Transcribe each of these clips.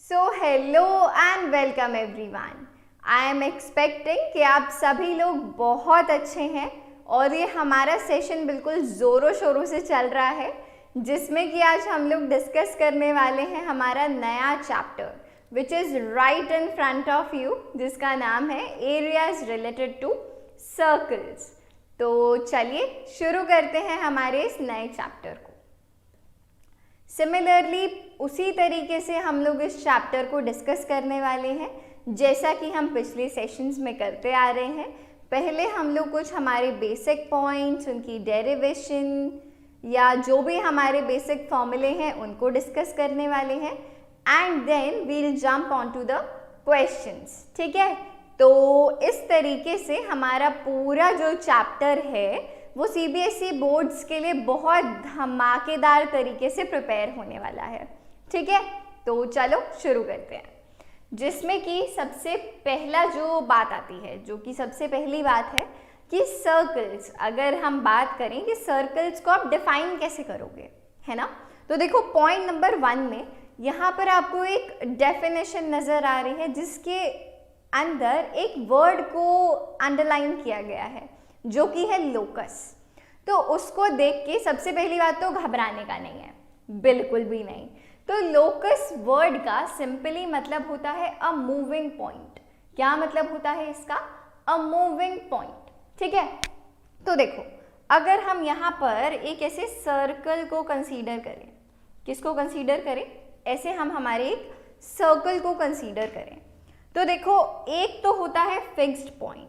So hello and welcome everyone. I am expecting कि आप सभी लोग बहुत अच्छे हैं और ये हमारा सेशन बिल्कुल ज़ोरों शोरों से चल रहा है, जिसमें कि आज हम लोग डिस्कस करने वाले हैं हमारा नया chapter which is right in front of you, जिसका नाम है एरियाज रिलेटेड टू सर्कल्स। तो चलिए शुरू करते हैं हमारे इस नए चैप्टर को। सिमिलरली उसी तरीके से हम लोग इस चैप्टर को डिस्कस करने वाले हैं जैसा कि हम पिछले सेशंस में करते आ रहे हैं। पहले हम लोग कुछ हमारे बेसिक पॉइंट्स, उनकी डेरिवेशन या जो भी हमारे बेसिक फॉर्मूले हैं उनको डिस्कस करने वाले हैं and then we will jump on to the questions. ठीक है, तो इस तरीके से हमारा पूरा जो चैप्टर है वो सीबीएसई बोर्ड्स के लिए बहुत धमाकेदार तरीके से प्रिपेयर होने वाला है। ठीक है, तो चलो शुरू करते हैं, जिसमें कि सबसे पहला जो बात आती है, जो कि सबसे पहली बात है कि सर्कल्स, अगर हम बात करें कि सर्कल्स को आप डिफाइन कैसे करोगे, है ना। तो देखो पॉइंट नंबर 1 में यहाँ पर आपको एक डेफिनेशन नज़र आ रही है जिसके अंदर एक वर्ड को अंडरलाइन किया गया है जो कि है लोकस। तो उसको देख के सबसे पहली बात तो घबराने का नहीं है, बिल्कुल भी नहीं। तो लोकस वर्ड का सिंपली मतलब होता है अ मूविंग पॉइंट। क्या मतलब होता है इसका? A moving point. ठीक है, तो देखो अगर हम यहाँ पर एक ऐसे सर्कल को कंसीडर करें, किसको कंसीडर करें? ऐसे हम हमारे एक सर्कल को कंसीडर करें तो देखो एक तो होता है फिक्स्ड पॉइंट।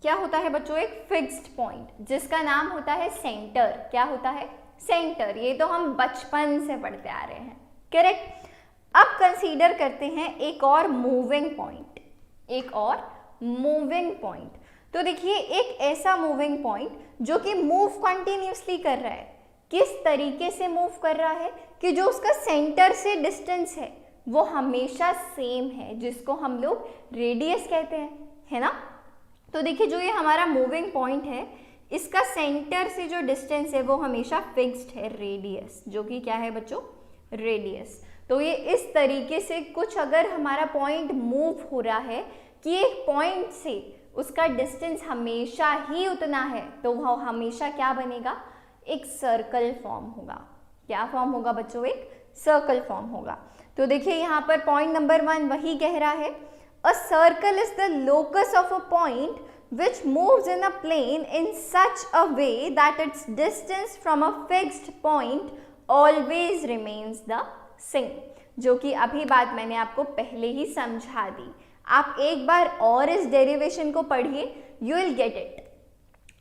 क्या होता है बच्चों? एक फिक्स्ड पॉइंट जिसका नाम होता है सेंटर। क्या होता है? सेंटर। ये तो हम बचपन से पढ़ते आ रहे हैं, करेक्ट। अब कंसीडर करते हैं एक और मूविंग पॉइंट, एक और मूविंग पॉइंट। तो देखिए एक ऐसा मूविंग पॉइंट जो कि मूव कंटिन्यूसली कर रहा है। किस तरीके से मूव कर रहा है कि जो उसका सेंटर से डिस्टेंस है वो हमेशा सेम है, जिसको हम लोग रेडियस कहते हैं, है ना। तो देखिए जो ये हमारा मूविंग पॉइंट है, इसका सेंटर से जो डिस्टेंस है वो हमेशा फिक्स्ड है, रेडियस, जो कि क्या है बच्चों? रेडियस। तो ये इस तरीके से कुछ अगर हमारा पॉइंट मूव हो रहा है कि एक पॉइंट से उसका डिस्टेंस हमेशा ही उतना है, तो वह हमेशा क्या बनेगा? एक सर्कल फॉर्म होगा। क्या फॉर्म होगा बच्चों? एक सर्कल फॉर्म होगा। तो देखिए यहाँ पर पॉइंट नंबर 1 वही कह रहा है, a circle is the locus of a point which moves in a plane in such a way that its distance from a fixed point always remains the same। जो कि अभी बात मैंने आपको पहले ही समझा दी। आप एक बार और इस डेरिवेशन को पढ़िए, you will get it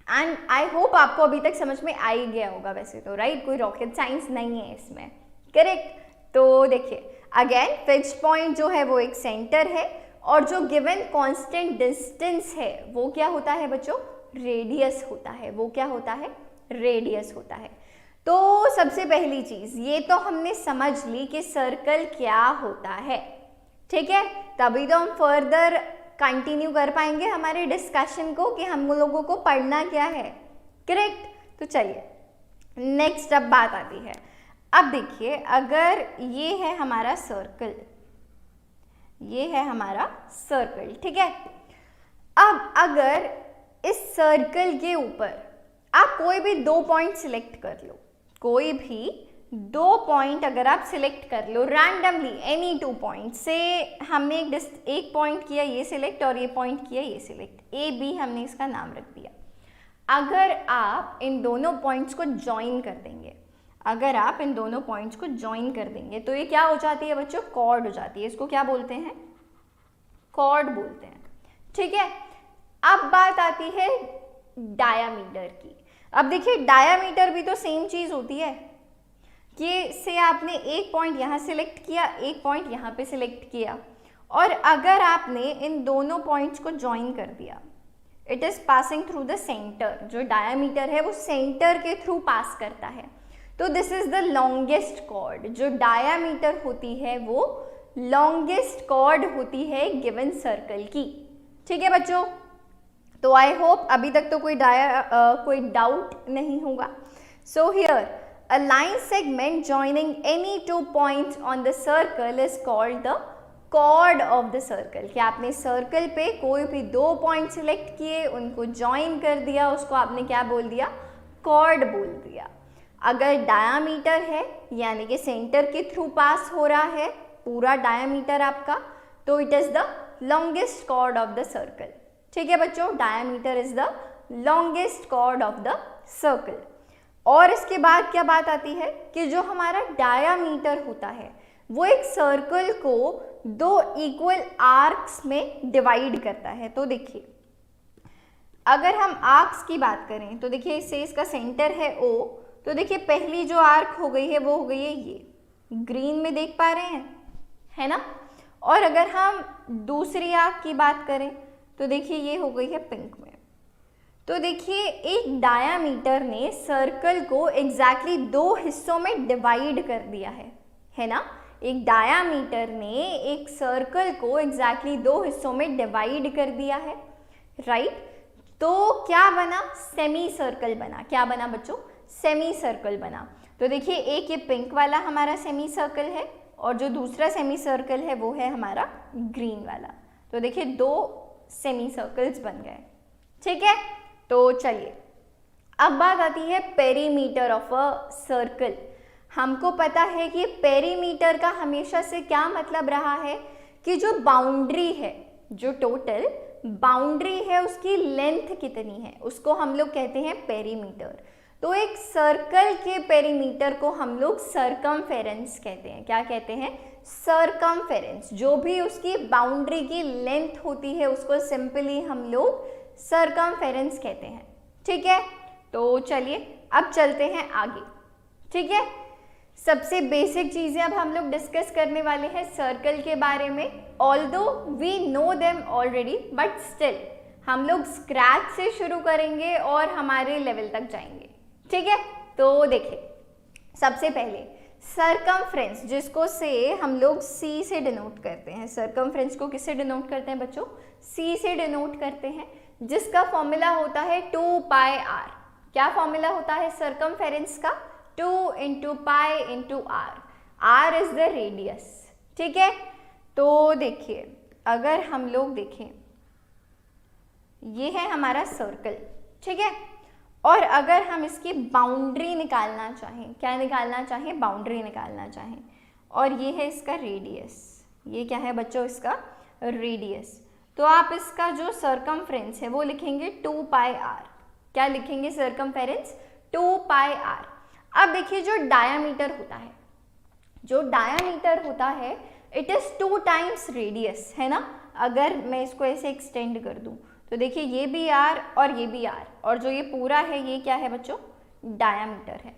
and I hope आपको अभी तक समझ में आ ही गया होगा वैसे तो, राइट। कोई रॉकेट साइंस नहीं है इसमें, करेक्ट। तो देखिए अगेन फिक्स्ड पॉइंट जो है वो एक सेंटर है और जो गिवन कांस्टेंट डिस्टेंस है वो क्या होता है बच्चों? रेडियस होता है। वो क्या होता है? रेडियस होता है। तो सबसे पहली चीज ये तो हमने समझ ली कि सर्कल क्या होता है, ठीक है। तभी तो हम फर्दर कंटिन्यू कर पाएंगे हमारे डिस्कशन को कि हम लोगों को पढ़ना क्या है, करेक्ट। तो चलिए नेक्स्ट अब बात आती है। अब देखिए अगर ये है हमारा सर्कल, ये है हमारा सर्कल, ठीक है। अब अगर इस सर्कल के ऊपर आप कोई भी 2 पॉइंट सिलेक्ट कर लो, कोई भी 2 पॉइंट अगर आप सिलेक्ट कर लो रैंडमली, एनी 2 पॉइंट से, हमने एक पॉइंट किया ये सिलेक्ट और ये पॉइंट किया ये सिलेक्ट, ए बी हमने इसका नाम रख दिया। अगर आप इन दोनों पॉइंट्स को ज्वाइन कर देंगे, अगर आप इन दोनों पॉइंट्स को ज्वाइन कर देंगे तो ये क्या हो जाती है बच्चों? कॉर्ड हो जाती है। इसको क्या बोलते हैं? कॉर्ड बोलते हैं, ठीक है। अब बात आती है डायामीटर की। अब देखिए डायामीटर भी तो सेम चीज होती है कि से आपने एक पॉइंट यहाँ सिलेक्ट किया, एक पॉइंट यहाँ पे सिलेक्ट किया और अगर आपने इन दोनों पॉइंट्स को ज्वाइन कर दिया, it is passing through the centre. जो डायामीटर है वो सेंटर के थ्रू पास करता है, तो this is the longest chord. जो डायामीटर होती है वो लॉन्गेस्ट कॉर्ड होती है गिवन सर्कल की, ठीक है बच्चों। तो आई होप अभी तक तो कोई डाउट नहीं होगा। So here a line segment joining any 2 points on the circle is called the chord of the circle, कि आपने सर्कल पे कोई भी 2 पॉइंट सिलेक्ट किए, उनको ज्वाइन कर दिया, उसको आपने क्या बोल दिया, कॉर्ड बोल दिया। अगर डायामीटर है यानी कि सेंटर के थ्रू पास हो रहा है पूरा डायामीटर आपका, तो it is the longest chord of the circle. ठीक है बच्चों, diameter is the longest chord of the circle. और इसके बाद क्या बात आती है कि जो हमारा डायामीटर होता है वो एक सर्कल को 2 इक्वल आर्क्स में डिवाइड करता है। तो देखिए, अगर हम आर्क्स की बात करें तो देखिए इससे इसका सेंटर है O, तो देखिए पहली जो आर्क हो गई है वो हो गई है ये, ग्रीन में देख पा रहे हैं, है ना। और अगर हम दूसरी आर्क की बात करें तो देखिए ये हो गई है पिंक में। तो देखिए एक डायामीटर ने सर्कल को एग्जैक्टली 2 हिस्सों में डिवाइड कर दिया है ना। एक डायामीटर ने एक सर्कल को एग्जैक्टली 2 हिस्सों में डिवाइड कर दिया है, राइट। तो क्या बना, सेमी सर्कल बना। क्या बना बच्चों, सेमी सर्कल बना। तो देखिए एक ये पिंक वाला हमारा सेमी सर्कल है और जो दूसरा सेमी सर्कल है वो है हमारा ग्रीन वाला। तो देखिए 2 सेमी सर्कल्स बन गए, ठीक है। तो चलिए अब बात आती है पेरीमीटर ऑफ अ सर्कल। हमको पता है कि पेरीमीटर का हमेशा से क्या मतलब रहा है कि जो बाउंड्री है, जो टोटल बाउंड्री है उसकी लेंथ कितनी है, उसको हम लोग कहते हैं पेरीमीटर। तो एक सर्कल के पेरीमीटर को हम लोग सर्कमफेरेंस कहते हैं। क्या कहते हैं, सर्कमफेरेंस। जो भी उसकी बाउंड्री की लेंथ होती है उसको सिंपली हम लोग सर्कमफेरेंस कहते हैं, ठीक है। तो चलिए अब चलते हैं आगे, ठीक है। सबसे बेसिक चीज़ें अब हम लोग डिस्कस करने वाले हैं सर्कल के बारे में। Although we know them already but still हम लोग स्क्रैच से शुरू करेंगे और हमारे लेवल तक जाएंगे, ठीक है। तो देखिए सबसे पहले सर्कमफ्रेंस, जिसको से हम लोग C से डिनोट करते हैं। सर्कमफ्रेंस को किससे डिनोट करते हैं बच्चों, C से डिनोट करते हैं, जिसका फॉर्मूला होता है 2 पाई r। क्या फॉर्मूला होता है सर्कमफेरेंस का, 2 into pi into r is the radius, ठीक है। तो देखिए अगर हम लोग देखें ये है हमारा सर्कल, ठीक है। और अगर हम इसकी बाउंड्री निकालना चाहें, क्या निकालना चाहें, बाउंड्री निकालना चाहें, और ये है इसका रेडियस, ये क्या है बच्चों, इसका रेडियस। तो आप इसका जो सर्कमफ्रेंस है वो लिखेंगे 2 पाई r। क्या लिखेंगे सर्कमफेरेंस, 2 पाई r। अब देखिए जो डायामीटर होता है, जो डायामीटर होता है इट इज 2 टाइम्स रेडियस, है ना। अगर मैं इसको ऐसे एक्सटेंड कर दूं तो देखिए ये भी r और ये भी r, और जो ये पूरा है ये क्या है बच्चों, डायामीटर है।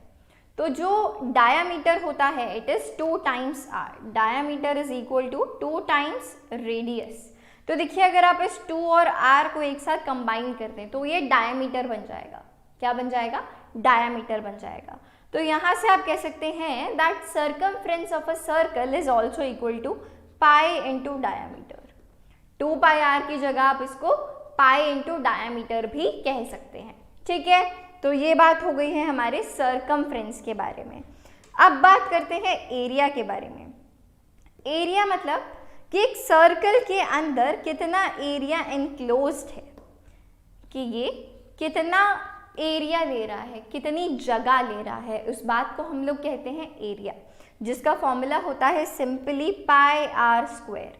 तो जो डायामीटर होता है it is 2 times r। Diameter is equal to 2 times radius. तो देखिए अगर आप इस 2 और r को एक साथ कंबाइन करते हैं तो ये डायामीटर बन जाएगा। क्या बन जाएगा, डायामीटर बन जाएगा। तो यहाँ से आप कह सकते हैं that circumference of a circle is also equal to pi into diameter. 2 pi r की जगह आप इसको पाई इंटू डायामीटर भी कह सकते हैं, ठीक है। तो ये बात हो गई है हमारे सर्कमफ्रेंस के बारे में। अब बात करते हैं एरिया के बारे में। एरिया मतलब कि एक सर्कल के अंदर कितना एरिया एनक्लोज्ड है, कि ये कितना एरिया ले रहा है, कितनी जगह ले रहा है, उस बात को हम लोग कहते हैं एरिया, जिसका फॉर्मूला होता है सिंपली पाई r स्क्वायर।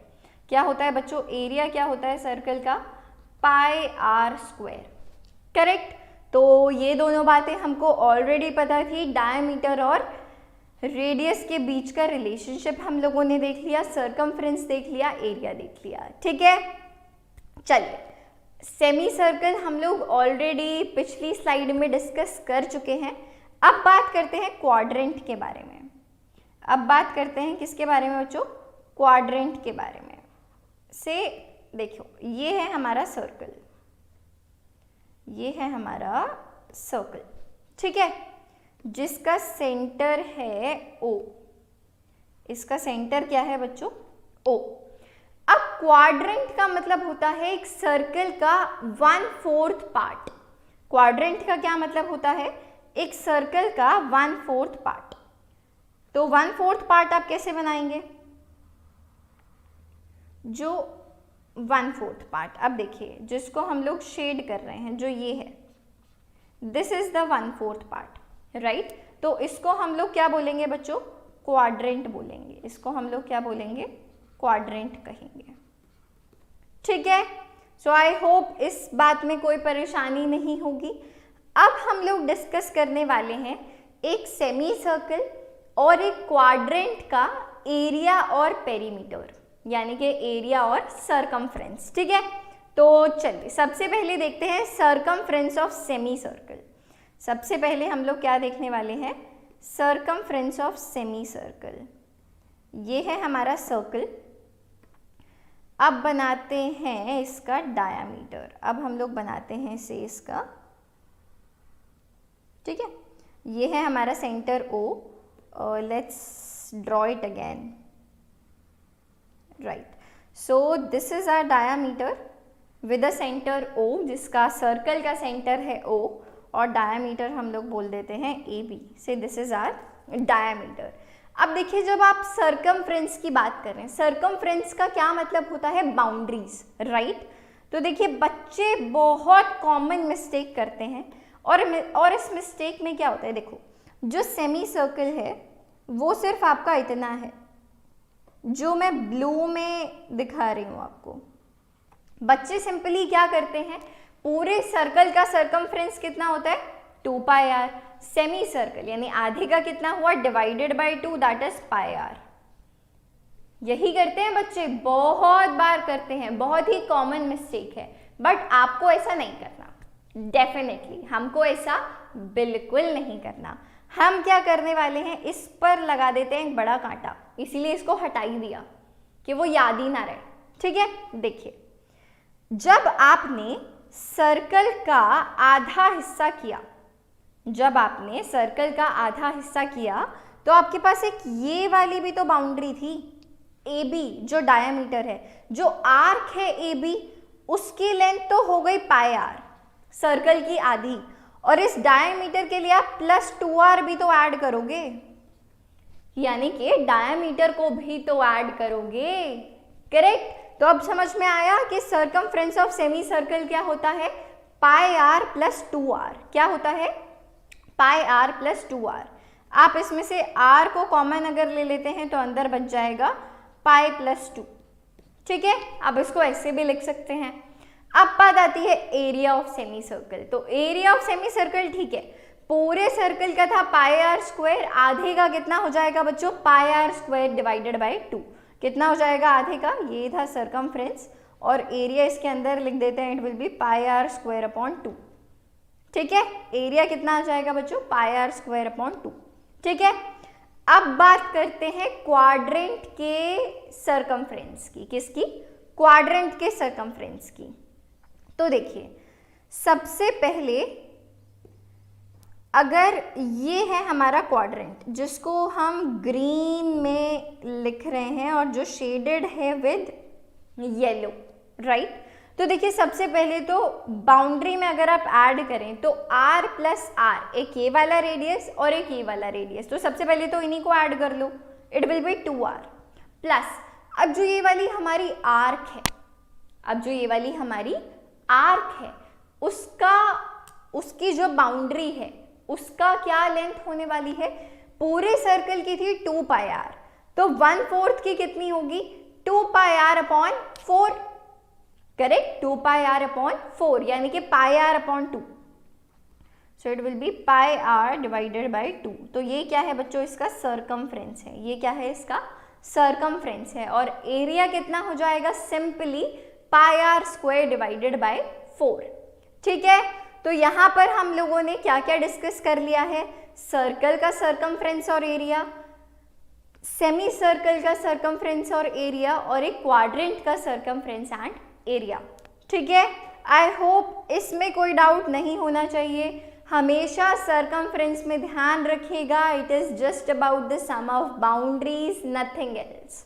क्या होता है बच्चों, एरिया क्या होता है सर्कल का, पाई r स्क्वायर, करेक्ट। तो ये दोनों बातें हमको ऑलरेडी पता थी। डायमीटर और रेडियस के बीच का रिलेशनशिप हम लोगों ने देख लिया, सर्कमफ्रेंस देख लिया, एरिया देख लिया, ठीक है। चलिए सेमी सर्कल हम लोग ऑलरेडी पिछली स्लाइड में डिस्कस कर चुके हैं। अब बात करते हैं क्वाड्रेंट के बारे में। अब बात करते हैं किसके बारे में बच्चों, क्वाड्रेंट के बारे में। से देखो ये है हमारा सर्कल, ये है हमारा सर्कल, ठीक है, जिसका सेंटर है O। इसका सेंटर क्या है बच्चों, O। अब क्वाड्रेंट का मतलब होता है एक सर्कल का 1/4 पार्ट। क्वाड्रेंट का क्या मतलब होता है, एक सर्कल का 1/4 पार्ट। तो 1/4 पार्ट आप कैसे बनाएंगे, जो 1/4 पार्ट, अब देखिए जिसको हम लोग शेड कर रहे हैं, जो ये है, this is the 1/4 part, right. तो इसको हम लोग क्या बोलेंगे बच्चों? क्वाड्रेंट बोलेंगे। इसको हम लोग क्या बोलेंगे? क्वाड्रेंट कहेंगे, ठीक है। सो आई होप इस बात में कोई परेशानी नहीं होगी। अब हम लोग डिस्कस करने वाले हैं एक सेमी सर्कल और एक क्वाड्रेंट का एरिया और पेरीमीटर, यानी कि एरिया और सरकमफ्रेंस, ठीक है। तो चलिए सबसे पहले देखते हैं सरकमफ्रेंस ऑफ सेमी सर्कल। सबसे पहले हम लोग क्या देखने वाले हैं? Circumference of semi circle. ये है हमारा सर्कल। अब बनाते हैं इसका डायामीटर। अब हम लोग बनाते हैं इसे इसका, ठीक है। ये है हमारा centre O, let's draw it again, right. So this is our diameter with a centre O, जिसका सर्कल का सेंटर है O और डायामीटर हम लोग बोल देते हैं AB से। This is our diameter. अब देखिए जब आप सरकमफ्रेंस की बात कर रहे हैं, सरकमफ्रेंस का क्या मतलब होता है? Boundaries, right. तो देखिए बच्चे बहुत कॉमन मिस्टेक करते हैं और इस मिस्टेक में क्या होता है? देखो जो सेमी सर्कल है वो सिर्फ आपका इतना है, जो मैं ब्लू में दिखा रही हूँ आपको। बच्चे सिंपली क्या करते हैं, पूरे सर्कल का सरकमफ्रेंस कितना होता है? 2πr। सेमी सर्कल यानी आधे का कितना हुआ? Divided by 2, that is πr। यही करते हैं बच्चे, बहुत बार करते हैं, बहुत ही कॉमन मिस्टेक है। बट आपको ऐसा नहीं करना, डेफिनेटली हमको ऐसा बिल्कुल नहीं करना। हम क्या करने वाले हैं, इस पर लगा देते हैं एक बड़ा कांटा, इसीलिए इसको हटा ही दिया कि वो याद ही ना रहे, ठीक है। देखिए जब आपने सर्कल का आधा हिस्सा किया, जब आपने सर्कल का आधा हिस्सा किया तो आपके पास एक ये वाली भी तो बाउंड्री थी, AB, जो डायामीटर है, जो आर्क है AB, उसकी लेंथ तो हो गई πr, सर्कल की आधी, और इस डायामीटर के लिए आप +2r भी तो ऐड करोगे, यानी कि डायामीटर को भी तो ऐड करोगे, करेक्ट। तो अब समझ में आया कि सरकमफ्रेंस ऑफ सेमी सर्कल क्या होता है? πr + 2r। क्या होता है? πr + 2r। आप इसमें से r को कॉमन अगर ले लेते हैं तो अंदर बच जाएगा π + 2, ठीक है। अब इसको ऐसे भी लिख सकते हैं। अब बात आती है एरिया ऑफ सेमी सर्कल। तो एरिया ऑफ सेमी सर्कल, ठीक है, पूरे सर्कल का था πr², आधे का कितना हो जाएगा बच्चों? πr² divided by 2। कितना हो जाएगा आधे का? ये था सरकमफ्रेंस, और एरिया इसके अंदर लिख देते हैं, इट विल बी πr²/2, ठीक है। एरिया कितना आ जाएगा बच्चों? πr²/2, ठीक है। अब बात करते हैं क्वाड्रेंट के सरकमफ्रेंस की। किसकी? क्वाड्रेंट के सरकमफ्रेंस की। तो देखिए सबसे पहले अगर ये है हमारा क्वाड्रेंट, जिसको हम ग्रीन में लिख रहे हैं और जो शेडेड है विद येलो, राइट। तो देखिए सबसे पहले तो बाउंड्री में अगर आप ऐड करें तो r + r, एक ये वाला रेडियस और एक ये वाला रेडियस, तो सबसे पहले तो इन्हीं को ऐड कर लो, it will be 2r plus, अब जो ये वाली हमारी आर्क है, अब जो ये वाली हमारी आर्क है, उसकी जो बाउंड्री है उसका क्या लेंथ होने वाली है? पूरे सर्कल की थी 2πr, तो 1/4 की कितनी होगी? 2πr/4, करेक्ट, 2πr/4, यानी कि πr/2, so it will B πr divided by 2। तो ये क्या है बच्चों? इसका सरकमफ्रेंस है। ये क्या है? इसका सरकमफ्रेंस है। और एरिया कितना हो जाएगा? सिंपली πr² डिवाइडेड बाय 4, ठीक है। तो यहाँ पर हम लोगों ने क्या क्या डिस्कस कर लिया है? सर्कल का सरकमफ्रेंस और एरिया, सेमी सर्कल का सरकमफ्रेंस और एरिया, और एक क्वाड्रेंट का सरकमफ्रेंस एंड एरिया, ठीक है। आई होप इसमें कोई डाउट नहीं होना चाहिए। हमेशा सरकमफ्रेंस में ध्यान रखिएगा, it is just about the sum of boundaries, nothing else.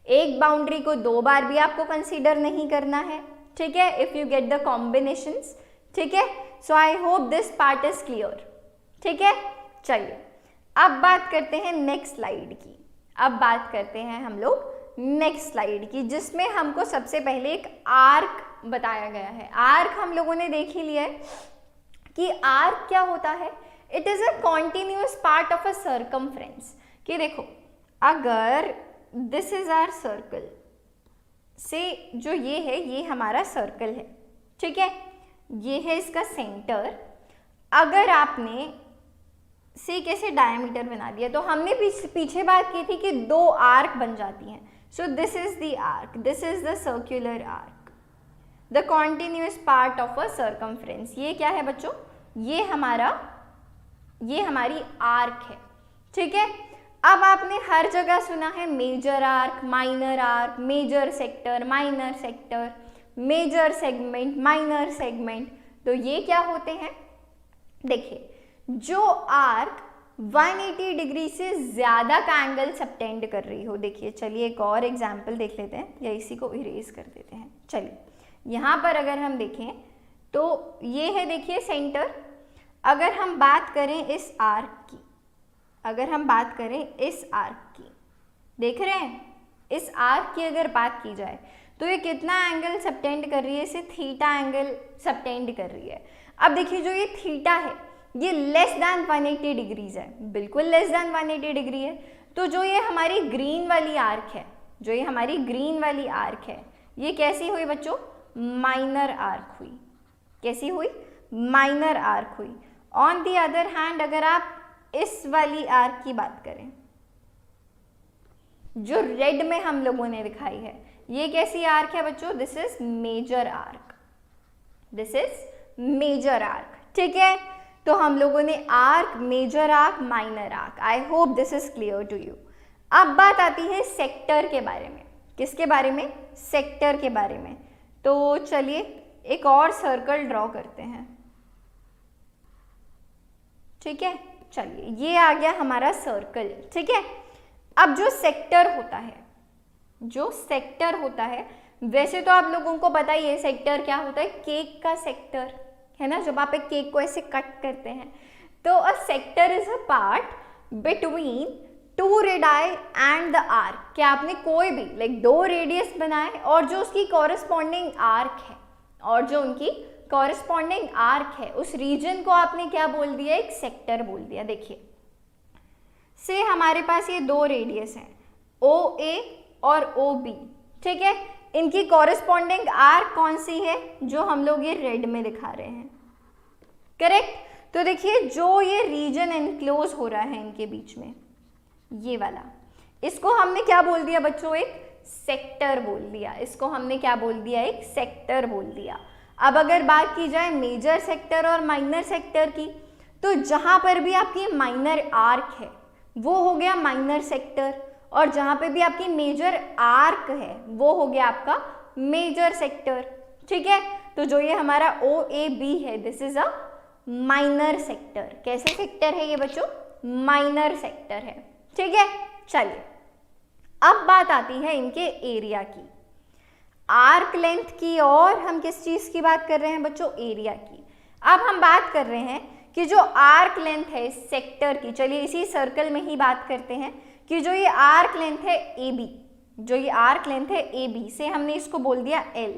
एक बाउंड्री को 2 बार भी आपको कंसीडर नहीं करना है, ठीक है, if you get the combinations, ठीक है। So I hope this part is clear, ठीक है। चलिए अब बात करते हैं नेक्स्ट स्लाइड की। अब बात करते हैं हम लोग नेक्स्ट स्लाइड की, जिसमें हमको सबसे पहले एक आर्क बताया गया है। आर्क हम लोगों ने देख ही लिया है कि आर्क क्या होता है। It is a continuous part of a circumference. कि देखो, अगर दिस इज आवर सर्कल से, जो ये है ये हमारा सर्कल है, ठीक है, ये है इसका सेंटर। अगर आपने से कैसे डायमीटर बना दिया, तो हमने पीछे बात की थी कि दो आर्क बन जाती हैं। सो this is the arc, this is the circular arc, the continuous part of a circumference. ये क्या है बच्चों, ये हमारी आर्क है, ठीक है। अब आपने हर जगह सुना है major arc, minor arc, major sector, minor sector, major segment, minor segment. तो ये क्या होते हैं, देखिए, जो आर्क 180 डिग्री से ज़्यादा का एंगल सबटेंड कर रही हो। देखिए, चलिए एक और एग्जाम्पल देख लेते हैं, या इसी को इरेज कर देते हैं। चलिए, यहाँ पर अगर हम देखें तो ये है, देखिए सेंटर। अगर हम बात करें इस आर्क की, अगर हम बात करें इस आर्क की, देख रहे हैं, इस आर्क की अगर बात की जाए तो ये कितना एंगल सबटेंड कर रही है, इसे थीटा एंगल सबटेंड कर रही है। अब देखिए, जो ये थीटा है ये लेस दैन 180 डिग्रीज है, बिल्कुल लेस दैन 180 डिग्री है। तो जो ये हमारी ग्रीन वाली आर्क है, जो ये हमारी ग्रीन वाली आर्क है, ये कैसी हुई बच्चों, माइनर आर्क हुई। कैसी हुई, माइनर आर्क हुई। ऑन दी अदर हैंड, अगर आप इस वाली आर्क की बात करें, जो रेड में हम लोगों ने दिखाई है, ये कैसी आर्क है बच्चों, this is major arc, this is major arc, ठीक है। तो हम लोगों ने arc, major arc, minor arc, I hope this is clear to you. अब बात आती है सेक्टर के बारे में। किसके बारे में, सेक्टर के बारे में। तो चलिए एक और सर्कल ड्रॉ करते हैं, ठीक है। चलिए, ये आ गया हमारा सर्कल, ठीक है। अब जो सेक्टर होता है, जो सेक्टर होता है, वैसे तो आप लोगों को पता ही है सेक्टर क्या होता है, केक का सेक्टर है ना, जब आप एक केक को ऐसे कट करते हैं। तो a sector is a part between two radii and the arc. क्या आपने कोई भी लाइक दो रेडियस बनाए और जो उसकी कॉरेस्पॉन्डिंग आर्क है, और जो उनकी कॉरेस्पॉन्डिंग आर्क है, उस रीजन को आपने क्या बोल दिया, एक सेक्टर बोल दिया। देखिए, से हमारे पास ये दो रेडियस हैं, ओ ए और ओ बी, ठीक है। इनकी कॉरेस्पॉन्डिंग आर्क कौन सी है, जो हम लोग ये रेड में दिखा रहे हैं, करेक्ट। तो देखिए, जो ये रीजन एनक्लोज हो रहा है इनके बीच में, ये वाला, इसको हमने क्या बोल दिया बच्चों, एक सेक्टर बोल दिया। इसको हमने क्या बोल दिया, एक सेक्टर बोल दिया। अब अगर बात की जाए मेजर सेक्टर और माइनर सेक्टर की, तो जहां पर भी आपकी माइनर आर्क है वो हो गया माइनर सेक्टर, और जहां पे भी आपकी मेजर आर्क है वो हो गया आपका मेजर सेक्टर, ठीक है। तो जो ये हमारा ओ ए बी है, this is a minor sector. कैसे सेक्टर है ये बच्चों, माइनर सेक्टर है, ठीक है। चलिए, अब बात आती है इनके एरिया की, आर्क लेंथ की, और हम किस चीज की बात कर रहे हैं बच्चों, एरिया की। अब हम बात कर रहे हैं कि जो आर्क लेंथ है इस सेक्टर की, चलिए इसी सर्कल में ही बात करते हैं कि जो ये आर्क लेंथ है ए बी, जो ये आर्क लेंथ है ए बी, से हमने इसको बोल दिया एल।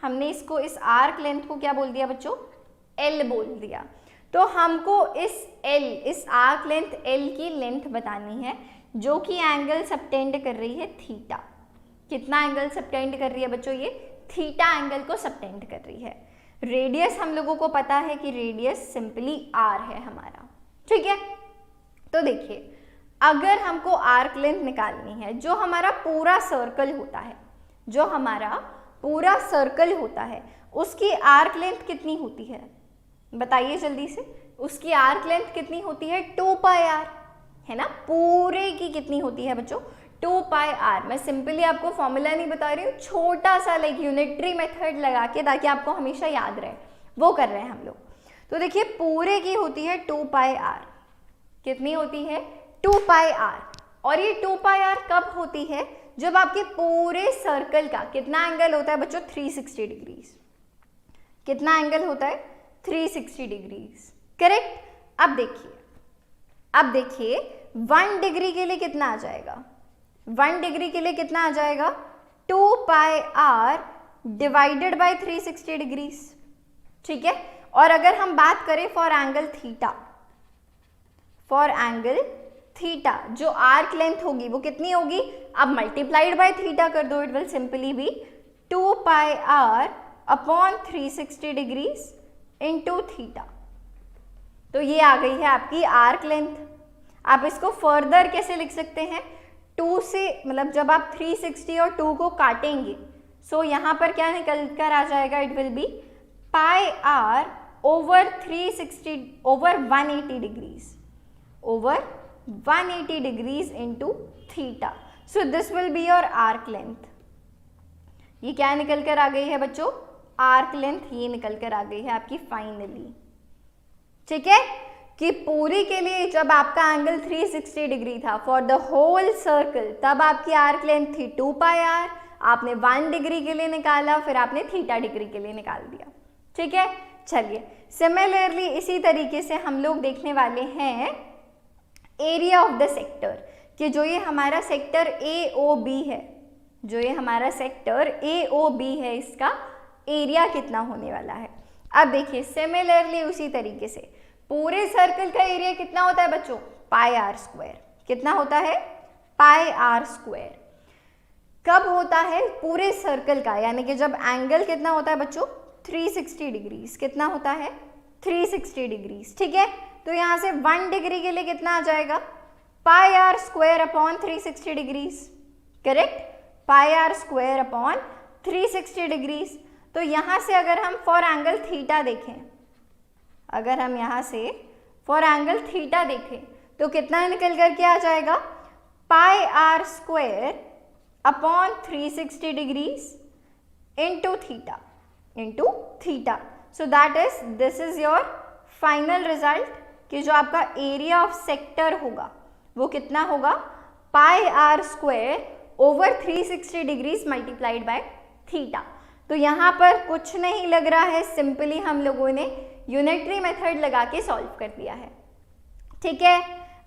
हमने इसको, इस आर्क लेंथ को क्या बोल दिया बच्चों, एल बोल दिया। तो हमको इस एल, इस आर्क लेंथ एल की लेंथ बतानी है, जो कि एंगल सबटेंड कर रही है थीटा। कितना एंगल सबटेंड कर रही है बच्चों, ये थीटा एंगल को सबटेंड कर रही है। रेडियस हम लोगों को पता है कि रेडियस सिंपली आर है हमारा, ठीक है। तो देखिए, अगर हमको आर्क लेंथ निकालनी है, जो हमारा पूरा सर्कल होता है, जो हमारा पूरा सर्कल होता है, उसकी आर्क लेंथ कितनी होती है, बताइए जल्दी से। उसकी आर्क लेंथ कितनी होती है, 2 पाई आर, है ना। पूरे की कितनी होती है बच्चों, 2 पाई आर। मैं सिंपली आपको फॉर्मूला नहीं बता रही हूँ, छोटा सा लाइक यूनिटरी मेथड लगा के, ताकि आपको हमेशा याद रहे, वो कर रहे हैं हम लोग। तो देखिए, पूरे की होती है 2 पाई आर। कितनी होती है, 2 पाई आर। और ये 2 पाई आर कब होती है, जब आपके पूरे सर्कल का कितना एंगल होता है बच्चों, 360 डिग्रीज। कितना एंगल होता है, 360 डिग्रीज, करेक्ट। अब देखिए 1 डिग्री के लिए कितना आ जाएगा, 1 डिग्री के लिए कितना आ जाएगा, 2 pi are divided by 360 degrees, ठीक है। और अगर हम बात करें for angle theta, for angle theta जो आर्क लेंथ होगी वो कितनी होगी, अब मल्टीप्लाइड बाय थीटा कर दो, it will simply be 2 pi r upon 360 degrees into theta. तो ये आ गई है आपकी आर्क लेंथ। आप इसको फर्दर कैसे लिख सकते हैं, 2 से मतलब जब आप 360 और 2 को काटेंगे, सो यहाँ पर क्या निकल कर आ जाएगा, it will be pi r over 360 over 180 degrees, over 180 degrees into theta. So this will be your arc length. ये क्या निकल कर आ गई है बच्चों, आर्क लेंथ ये निकल कर आ गई है आपकी फाइनली, ठीक है। कि पूरी के लिए जब आपका एंगल 360 डिग्री था फॉर द होल सर्कल, तब आपकी आर्क लेंथ थी 2 पाई आर, आपने 1 डिग्री के लिए निकाला, फिर आपने थीटा डिग्री के लिए निकाल दिया, ठीक है। चलिए सिमिलरली इसी तरीके से हम लोग देखने वाले हैं एरिया ऑफ द सेक्टर, कि जो ये हमारा सेक्टर AOB है, जो ये हमारा सेक्टर AOB है, इसका एरिया कितना होने वाला है। अब देखिए सिमिलरली उसी तरीके से पूरे सर्कल का एरिया कितना होता है बच्चों, पाई आर स्क्वायर। कितना होता है, पाई आर स्क्वायर। कब होता है, पूरे सर्कल का, यानी कि जब एंगल कितना होता है बच्चों, 360 डिग्रीज। कितना होता है, 360 डिग्रीज, ठीक है। तो यहाँ से 1 डिग्री के लिए कितना आ जाएगा, pi are square upon 360 degrees, correct, pi are square upon 360 degrees. तो यहाँ से अगर हम फॉर एंगल थीटा देखें, अगर हम यहाँ से फॉर एंगल थीटा देखें तो कितना निकल करके आ जाएगा, pi are square upon 360 degrees into theta, so that is this is your final result, कि जो आपका एरिया ऑफ सेक्टर होगा वो कितना होगा, pi are square over 360 degrees multiplied by theta. तो यहाँ पर कुछ नहीं लग रहा है, सिंपली हम लोगों ने यूनिटरी मेथड लगा के सॉल्व कर दिया है, ठीक है।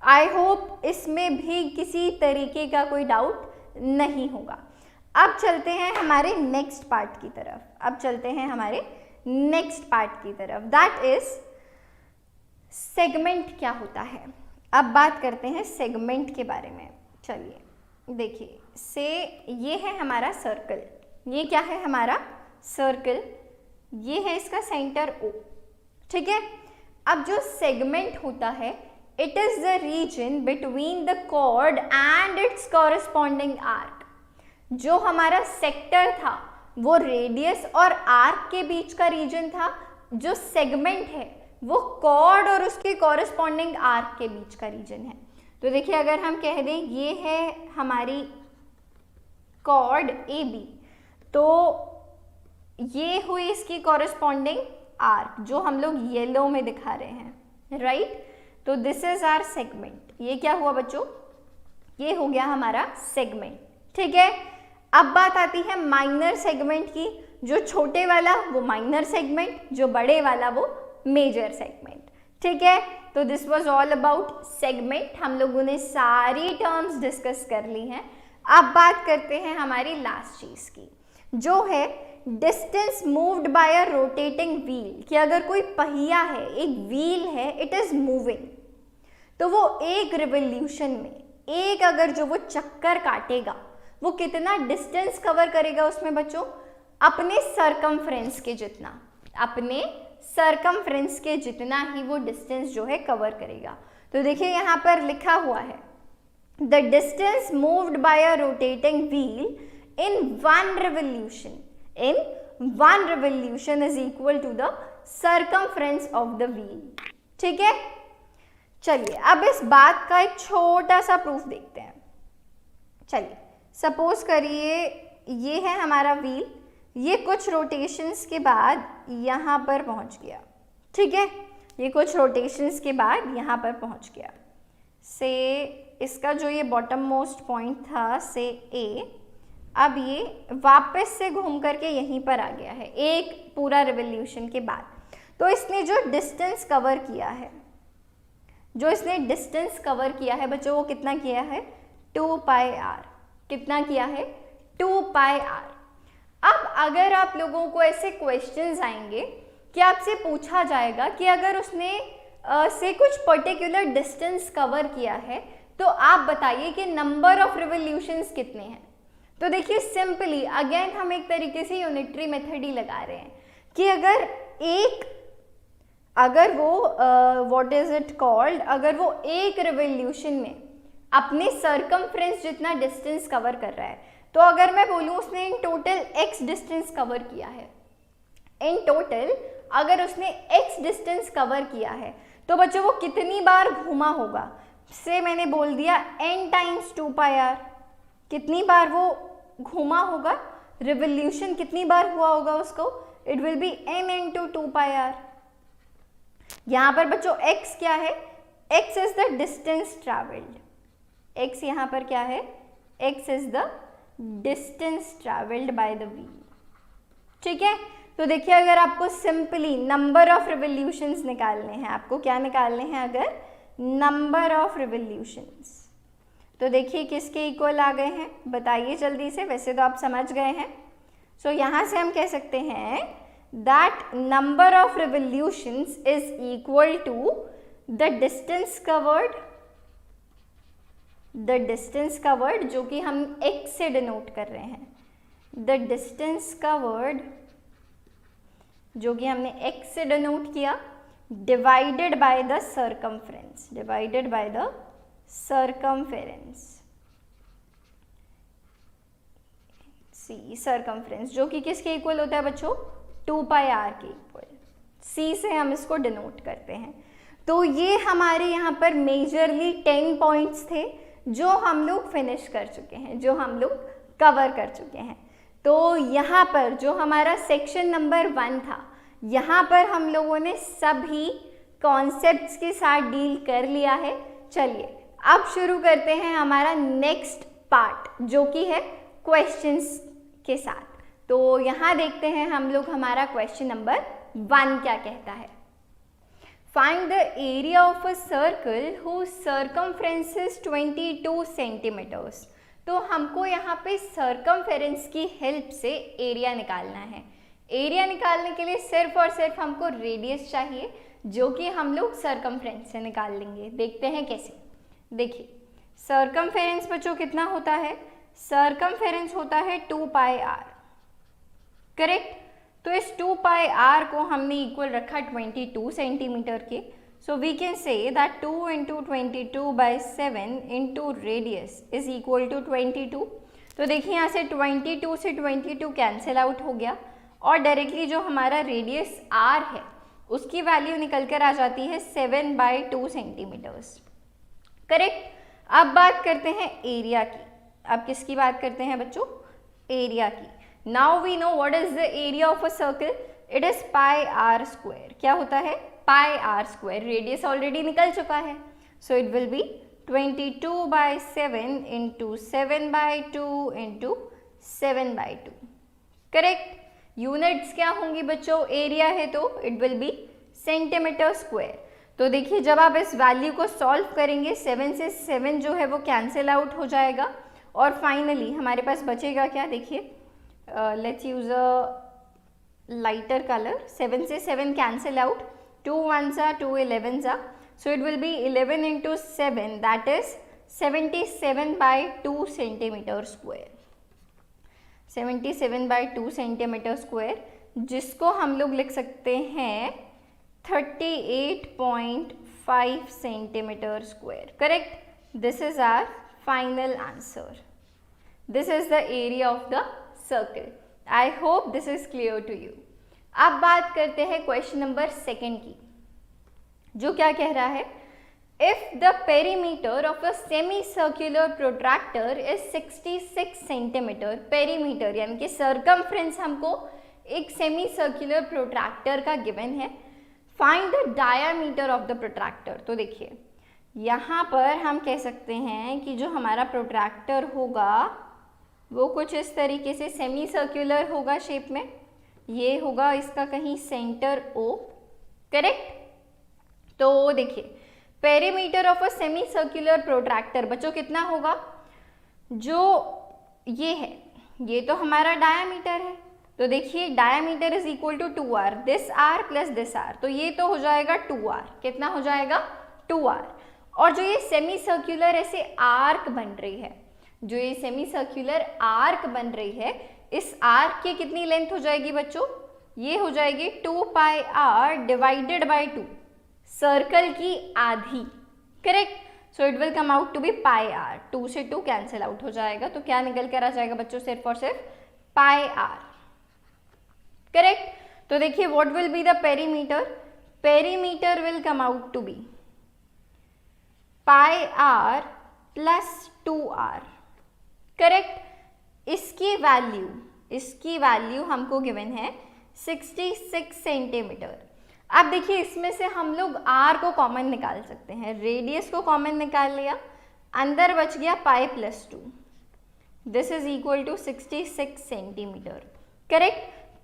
आई होप इसमें भी किसी तरीके का कोई डाउट नहीं होगा। अब चलते हैं हमारे नेक्स्ट पार्ट की तरफ, दैट इज सेगमेंट क्या होता है। अब बात करते हैं सेगमेंट के बारे में। चलिए देखिए, से ये है हमारा सर्कल, ये क्या है हमारा सर्कल, ये है इसका सेंटर O, ठीक है। अब जो सेगमेंट होता है, it is the region between the chord and its corresponding arc. जो हमारा सेक्टर था वो रेडियस और आर्क के बीच का रीजन था, जो सेगमेंट है वो कॉर्ड और उसके कॉरेस्पॉन्डिंग आर्क के बीच का रीजन है। तो देखिए अगर हम कह दें ये है हमारी कॉर्ड AB, तो ये हुई इसकी कॉरेस्पॉन्डिंग आर्क जो हम लोग येलो में दिखा रहे हैं, राइट। तो दिस इज आवर सेगमेंट। ये क्या हुआ बच्चों, ये हो गया हमारा सेगमेंट, ठीक है। अब बात आती है माइनर सेगमेंट की, जो छोटे वाला वो माइनर सेगमेंट, जो बड़े वाला वो मेजर सेगमेंट, ठीक है। तो this was all about segment. हम लोगों ने सारी टर्म्स डिस्कस कर ली हैं। अब बात करते हैं हमारी लास्ट चीज की, जो है distance moved by a rotating wheel. कि अगर कोई पहिया है, एक व्हील है, इट इज मूविंग, तो वो एक रिवोल्यूशन में, एक अगर जो वो चक्कर काटेगा, वो कितना डिस्टेंस कवर करेगा उसमें बच्चों, अपने सरकमफ्रेंस के जितना, अपने सरकमफ्रेंस के जितना ही वो डिस्टेंस जो है कवर करेगा। तो देखिए यहाँ पर लिखा हुआ है, the distance moved by a rotating wheel in one revolution is equal to the circumference of the wheel, ठीक है। चलिए अब इस बात का एक छोटा सा प्रूफ देखते हैं। चलिए सपोज करिए ये है हमारा व्हील, ये कुछ रोटेशंस के बाद यहाँ पर पहुँच गया, ठीक है। ये कुछ रोटेशंस के बाद यहाँ पर पहुँच गया, से इसका जो ये बॉटम मोस्ट पॉइंट था से A, अब ये वापस से घूम करके यहीं पर आ गया है एक पूरा रिवोल्यूशन के बाद। तो इसने जो डिस्टेंस कवर किया है, बच्चों वो कितना किया है, 2 पाई आर, कितना किया है 2 पाई आर। अब अगर आप लोगों को ऐसे क्वेश्चंस आएंगे कि आपसे पूछा जाएगा कि अगर उसने से कुछ पर्टिकुलर डिस्टेंस कवर किया है तो आप बताइए कि नंबर ऑफ रिवोल्यूशंस कितने हैं। तो देखिए सिंपली अगेन हम एक तरीके से यूनिटरी मेथड ही लगा रहे हैं कि अगर वो व्हाट इज इट कॉल्ड, अगर वो एक रिवोल्यूशन में अपने सर्कमफ्रेंस जितना डिस्टेंस कवर कर रहा है, तो अगर मैं बोलूँ उसने in total x distance cover किया है, इन टोटल अगर उसने x डिस्टेंस कवर किया है तो बच्चों वो कितनी बार घूमा होगा, से मैंने बोल दिया n टाइम्स 2 पाई आर, कितनी बार वो घूमा होगा, रिवोल्यूशन कितनी बार हुआ होगा उसको, it will be n into 2 pi r. यहाँ पर बच्चों x क्या है, x is the distance travelled, x यहाँ पर क्या है, x is the distance travelled by the wheel. ठीक है, तो देखिए अगर आपको सिंपली नंबर ऑफ रिवोल्यूशंस निकालने हैं, आपको क्या निकालने हैं, अगर नंबर ऑफ रिवोल्यूशंस, तो देखिए किसके इक्वल आ गए हैं, बताइए जल्दी से, वैसे तो आप समझ गए हैं। सो यहाँ से हम कह सकते हैं that number of revolutions is equal to the distance covered, the distance covered जो कि हम x से डिनोट कर रहे हैं, द डिस्टेंस कवर्ड जो कि हमने x से डिनोट किया, divided by the circumference, divided by the circumference, C circumference जो कि किसके इक्वल होता है बच्चों, 2 पाई आर के इक्वल, c से हम इसको डिनोट करते हैं। तो ये हमारे यहाँ पर मेजरली 10 पॉइंट्स थे जो हम लोग फिनिश कर चुके हैं, जो हम लोग कवर कर चुके हैं। तो यहाँ पर जो हमारा सेक्शन नंबर 1 था, यहाँ पर हम लोगों ने सभी कॉन्सेप्ट्स के साथ डील कर लिया है। चलिए अब शुरू करते हैं हमारा नेक्स्ट पार्ट जो कि है क्वेश्चंस के साथ। तो यहाँ देखते हैं हम लोग हमारा क्वेश्चन नंबर 1 क्या कहता है। Find the area of a circle whose circumference is 22 centimeters। तो हमको यहाँ पे सर्कमफेरेंस की हेल्प से एरिया निकालना है। एरिया निकालने के लिए सिर्फ और सिर्फ हमको रेडियस चाहिए जो कि हम लोग सर्कमफेरेंस से निकाल लेंगे। देखते हैं कैसे। देखिए सर्कमफेरेंस बच्चों कितना होता है, सर्कमफेरेंस होता है 2 पाई आर, करेक्ट। तो इस 2 पाई आर को हमने इक्वल रखा 22 सेंटीमीटर के। So we can say that 2 into 22/7 into radius is equal to 22। तो देखिए यहाँ से 22 से 22 कैंसिल आउट हो गया और डायरेक्टली जो हमारा रेडियस आर है उसकी वैल्यू निकल कर आ जाती है 7/2 सेंटीमीटर्स, करेक्ट। अब बात करते हैं एरिया की। अब किसकी बात करते हैं बच्चों, एरिया की। Now we know what is the area of a circle. It is pi r square. क्या होता है, pi r square. Radius already निकल चुका है, so it will be 22/7 into 7/2 into 7/2. Correct. Units क्या होंगी बच्चों, एरिया है तो it will B centimetre square. तो देखिए जब आप इस वैल्यू को सॉल्व करेंगे 7 से 7 जो है वो कैंसिल आउट हो जाएगा और फाइनली हमारे पास बचेगा क्या, देखिए let's use a lighter color। 7 से 7 cancel out, 2 1s are 2 11s are, so it will be 11 into 7, that is 77/2 centimeter square, 77/2 centimeter square, जिसको हम लोग लिख सकते हैं 38.5 centimeter square, correct। This is our final answer. This is the area of the circle. I hope this is clear to you. अब बात करते हैं क्वेश्चन नंबर 2 की, जो क्या कह रहा है, if the perimeter of a semicircular protractor is 66 centimeter, perimeter यानी कि circumference हमको एक semicircular protractor का given है, find the diameter of the protractor। तो देखिए यहाँ पर हम कह सकते हैं कि जो हमारा protractor होगा वो कुछ इस तरीके से सेमी सर्कुलर होगा शेप में, ये होगा इसका कहीं सेंटर ओ, करेक्ट। तो देखिए perimeter of a semi circular protractor बच्चों कितना होगा, जो ये है, ये तो हमारा डायामीटर है। तो देखिए diameter is equal to 2r, this r plus this r, तो ये तो हो जाएगा 2r। कितना हो जाएगा? 2r। और जो ये सेमी सर्क्यूलर ऐसे आर्क बन रही है, जो ये सेमी सर्क्यूलर आर्क बन रही है, इस आर्क की कितनी लेंथ हो जाएगी बच्चों? ये हो जाएगी 2 pi r divided by 2, circle की आधी। Correct? So it will come out to be pi r। 2 से 2 कैंसिल आउट हो जाएगा, तो क्या निकल कर आ जाएगा बच्चों? सिर्फ और सिर्फ पाई r। करेक्ट? तो देखिए what will be the perimeter? Perimeter will come out to be pi r plus 2r। Correct? इसकी वैल्यू हमको गिवन है 66 सेंटीमीटर। अब देखिए इसमें से हम लोग r को कॉमन निकाल सकते हैं, रेडियस को कॉमन निकाल लिया, अंदर बच गया pi plus 2, this is equal to 66 centimetre. Correct?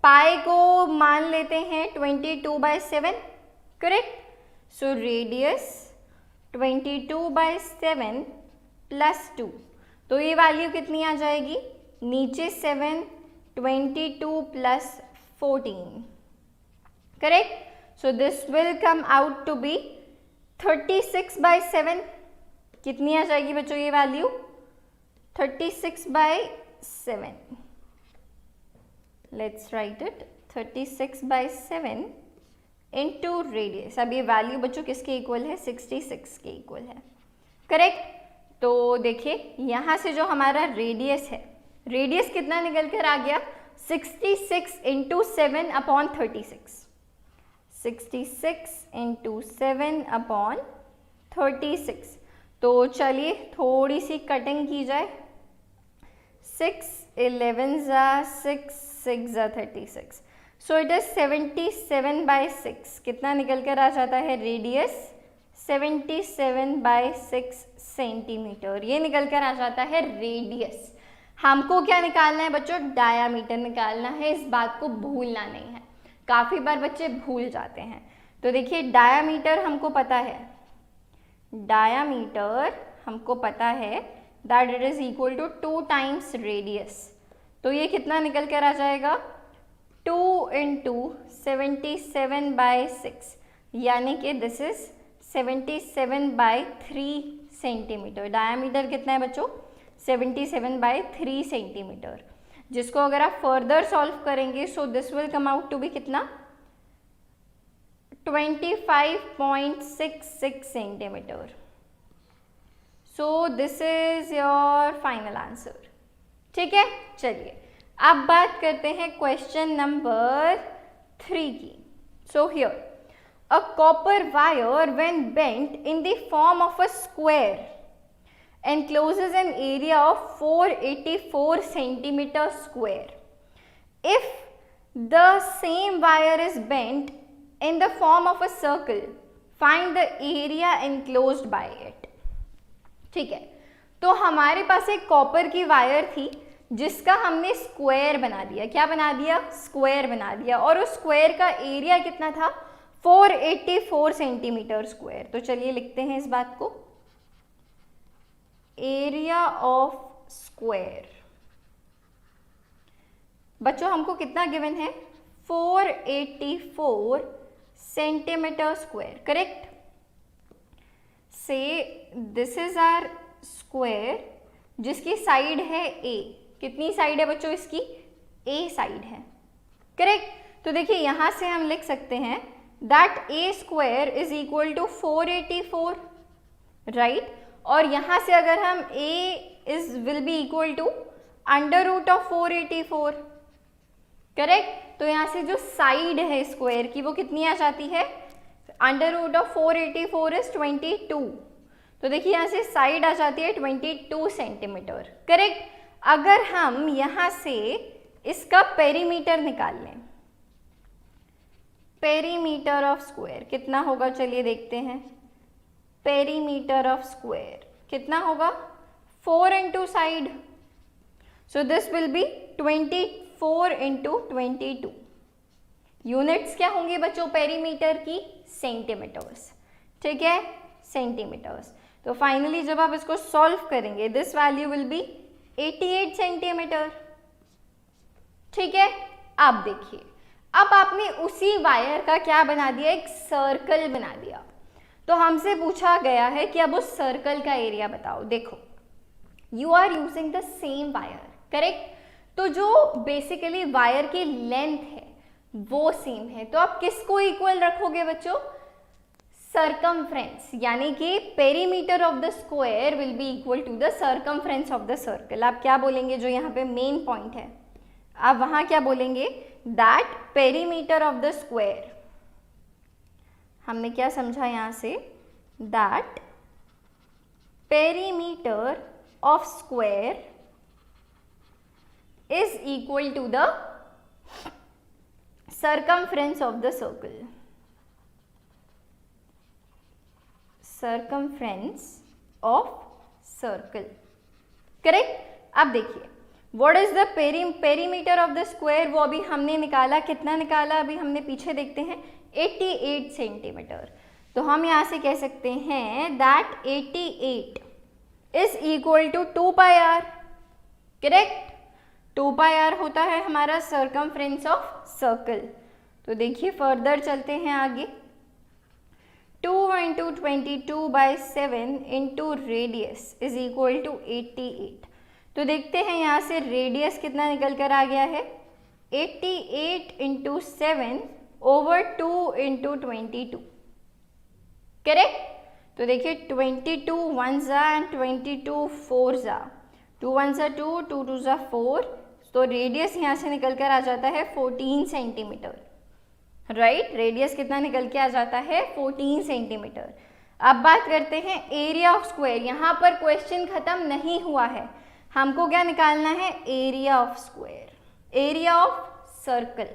Pi को मान लेते हैं 22/7। करेक्ट? सो रेडियस 22/7 प्लस 2, तो ये वैल्यू कितनी आ जाएगी? नीचे 7, 22 plus 14। Correct? So this will come out to be 36/7। कितनी आ जाएगी बच्चों ये value? 36/7। Let's write it, 36/7 into radius. अब ये वैल्यू बच्चों किसके इक्वल है? 66 के इक्वल है। करेक्ट? तो देखिए यहाँ से जो हमारा रेडियस है, रेडियस कितना निकल कर आ गया? 66 इंटू 7 अपॉन 36। 66 into 7 upon 36। तो चलिए थोड़ी सी कटिंग की जाए। 6 11 ज़ा 6, 6 ज़ा 36, सो इट इज 77/6। कितना निकल कर आ जाता है? रेडियस 77/6 सेंटीमीटर, ये निकल कर आ जाता है रेडियस। हमको क्या निकालना है बच्चों? डायामीटर निकालना है, इस बात को भूलना नहीं है, काफ़ी बार बच्चे भूल जाते हैं। तो देखिए डायामीटर हमको पता है, डायामीटर हमको पता है that it is equal to 2 times radius. तो ये कितना निकल कर आ जाएगा? 2 इंटू 77/6, यानी कि दिस इज 77/3 सेंटीमीटर। डायामीटर कितना है बच्चों? 77/3 सेंटीमीटर, जिसको अगर आप फर्दर सॉल्व करेंगे so this will come out to be कितना? 25.66 centimetre. So this is your final answer. ठीक है, चलिए अब बात करते हैं क्वेश्चन नंबर 3 की। सो here a copper wire when bent in the form of a square encloses an area of 484 centimeter square. If the same wire is bent in the form of a circle, find the area enclosed by it. ठीक है, तो हमारे पास एक copper की wire थी जिसका हमने square बना दिया। क्या बना दिया? स्क्वायर बना दिया। और उस स्क्वायर का एरिया कितना था? 484 सेंटीमीटर स्क्वायर। तो चलिए लिखते हैं इस बात को, एरिया ऑफ स्क्वायर। बच्चों हमको कितना गिवन है? 484 centimetre square. Correct? Say this is our square जिसकी साइड है ए। कितनी साइड है बच्चों इसकी? ए साइड है। करेक्ट? तो देखिए यहां से हम लिख सकते हैं that a square is equal to 484, right? और यहाँ से अगर हम a is will be equal to under root of 484। Correct? तो यहाँ से जो साइड है स्क्वायर की वो कितनी आ जाती है? Under root of 484 is 22। तो देखिए यहाँ से साइड आ जाती है 22 सेंटीमीटर। करेक्ट? अगर हम यहाँ से इसका पेरीमीटर निकाल लें, पेरीमीटर ऑफ स्क्वायर कितना होगा? चलिए देखते हैं। पेरीमीटर ऑफ स्क्वायर कितना होगा? 4 into side, so this will B 24 into 22। Units क्या होंगे बच्चों पेरीमीटर की? सेंटीमीटर्स। ठीक है, सेंटीमीटर्स। तो फाइनली जब आप इसको सॉल्व करेंगे this value will be 88 centimetre. ठीक है, अब देखिए, अब आपने उसी वायर का क्या बना दिया, एक सर्कल बना दिया। तो हमसे पूछा गया है कि अब उस सर्कल का एरिया बताओ। देखो, you are using the same wire, correct. तो जो बेसिकली वायर की लेंथ है वो सेम है, तो आप किसको इक्वल रखोगे बच्चों, सर्कमफ्रेंस, यानी कि perimeter of the square will be equal to the circumference of the circle. आप क्या बोलेंगे, जो यहाँ पे मेन पॉइंट है, आप वहां क्या बोलेंगे, that perimeter of the square. हमने क्या समझा यहाँ से, that perimeter of square is equal to the circumference of the circle. Circumference of circle, correct। अब देखिए, what is the perimeter of the square, वो अभी हमने निकाला, कितना निकाला अभी हमने पीछे देखते हैं, 88 सेंटीमीटर। तो हम यहाँ से कह सकते हैं that 88 is equal to 2 pi r, correct। 2 pi r होता है हमारा सर्कमफ्रेंस ऑफ सर्कल। तो देखिए फर्दर चलते हैं आगे, 2 into 22/7 into radius is equal to 88। तो देखते हैं यहाँ से रेडियस कितना निकल कर आ गया है, 88 into 7 over 2 into 22, करेक्ट। तो देखिए 22 1s and 22 4s, 2 1s 2, 2 2s 4, तो रेडियस यहाँ से निकल कर आ जाता है 14 सेंटीमीटर, राइट। रेडियस कितना निकल के आ जाता है, 14 सेंटीमीटर। अब बात करते हैं एरिया ऑफ स्क्वायर। यहाँ पर क्वेश्चन खत्म नहीं हुआ है, हमको क्या निकालना है, area of square, area of circle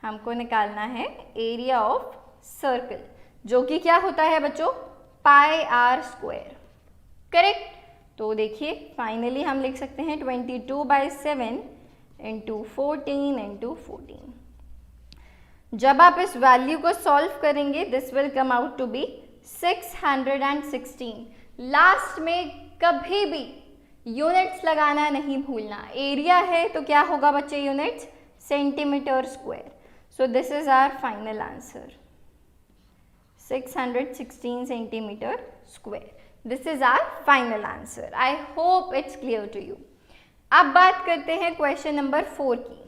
हमको निकालना है, एरिया ऑफ सर्कल, जो कि क्या होता है बच्चों, पाई आर स्क्वायर, करेक्ट। तो देखिए फाइनली हम लिख सकते हैं 22/7 इंटू 14 इंटू 14। जब आप इस वैल्यू को सॉल्व करेंगे, this will come out to be 616। Last में कभी भी यूनिट्स लगाना नहीं भूलना, एरिया है तो क्या होगा बच्चे, units centimetre square. So this is our final answer, 616 centimetre square. This is our final answer. I hope it's clear to you. अब बात करते हैं क्वेश्चन नंबर 4 की।